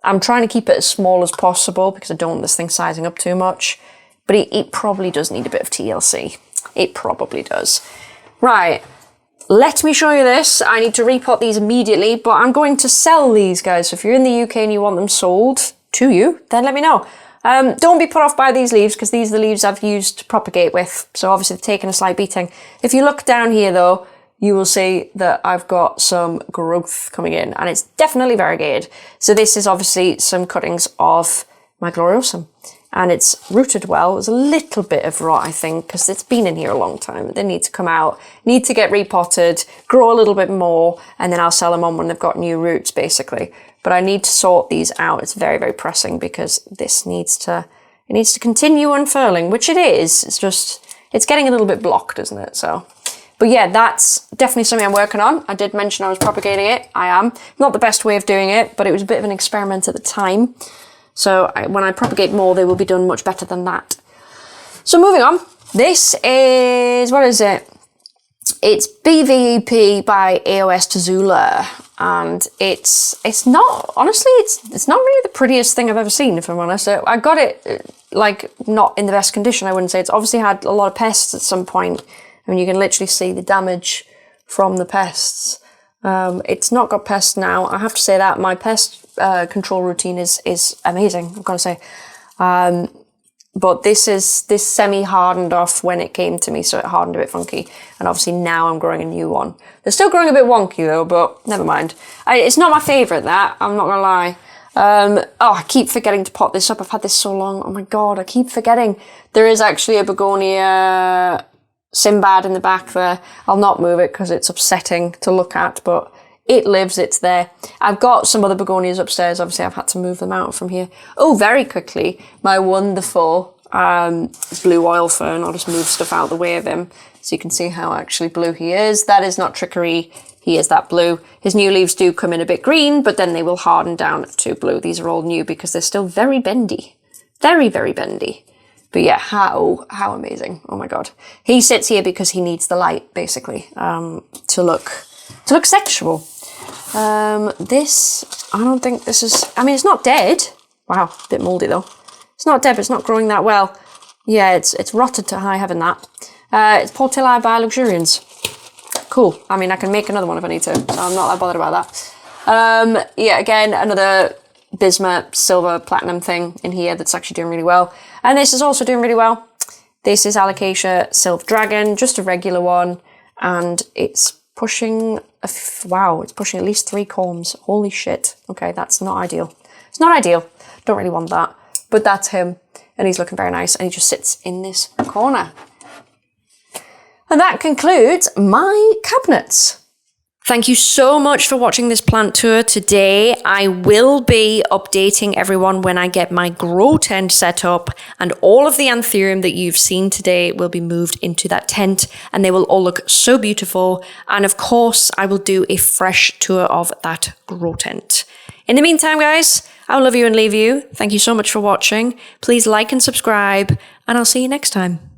I'm trying to keep it as small as possible because I don't want this thing sizing up too much. But it probably does need a bit of TLC. It probably does. Right, let me show you this. I need to repot these immediately, but I'm going to sell these, guys. So if you're in the UK and you want them sold to you, then let me know. Don't be put off by these leaves because these are the leaves I've used to propagate with. So obviously they've taken a slight beating. If you look down here though, you will see that I've got some growth coming in and it's definitely variegated. So this is obviously some cuttings of my Gloriosum and it's rooted well. There's a little bit of rot, I think, because it's been in here a long time. They need to come out, need to get repotted, grow a little bit more, and then I'll sell them on when they've got new roots, basically. But I need to sort these out. It's very, very pressing because this needs to continue unfurling, which it is. It's just, it's getting a little bit blocked, isn't it? So, but yeah, that's definitely something I'm working on. I did mention I was propagating it. I am. Not the best way of doing it, but it was a bit of an experiment at the time. So when I propagate more, they will be done much better than that. So moving on, this is, what is it? It's BVEP by AOS Tazula, and it's not, honestly, it's not really the prettiest thing I've ever seen, if I'm honest. I got it, like, not in the best condition, I wouldn't say. It's obviously had a lot of pests at some point. I mean, you can literally see the damage from the pests. It's not got pests now. I have to say that my pest control routine is amazing, I've got to say. But this semi-hardened off when it came to me, so it hardened a bit funky. And obviously now I'm growing a new one. They're still growing a bit wonky though, but never mind. It's not my favourite, that, I'm not gonna lie. I keep forgetting to pot this up. I've had this so long. Oh my god, I keep forgetting. There is actually a begonia Sinbad in the back there. I'll not move it because it's upsetting to look at, but it lives, it's there. I've got some other begonias upstairs. Obviously, I've had to move them out from here. Oh, very quickly, my wonderful blue oil fern. I'll just move stuff out of the way of him so you can see how actually blue he is. That is not trickery. He is that blue. His new leaves do come in a bit green, but then they will harden down to blue. These are all new because they're still very bendy. Very, very bendy. But yeah, how amazing. Oh my god. He sits here because he needs the light, basically, to look sexual. This, I don't think this is, I mean, it's not dead. Wow, a bit mouldy though. It's not dead, but it's not growing that well. Yeah, it's rotted to high heaven, that. It's Portilli by Luxurians. Cool. I mean, I can make another one if I need to, so I'm not that bothered about that. Yeah, again, another Bismuth silver platinum thing in here that's actually doing really well. And this is also doing really well. This is Alocasia Silver Dragon, just a regular one, and it's pushing, it's pushing at least 3 colms. Holy shit. Okay, that's not ideal. It's not ideal. Don't really want that. But that's him, and he's looking very nice, and he just sits in this corner. And that concludes my cabinets. Thank you so much for watching this plant tour today. I will be updating everyone when I get my grow tent set up, and all of the anthurium that you've seen today will be moved into that tent, and they will all look so beautiful. And of course, I will do a fresh tour of that grow tent. In the meantime, guys, I'll love you and leave you. Thank you so much for watching. Please like and subscribe, and I'll see you next time.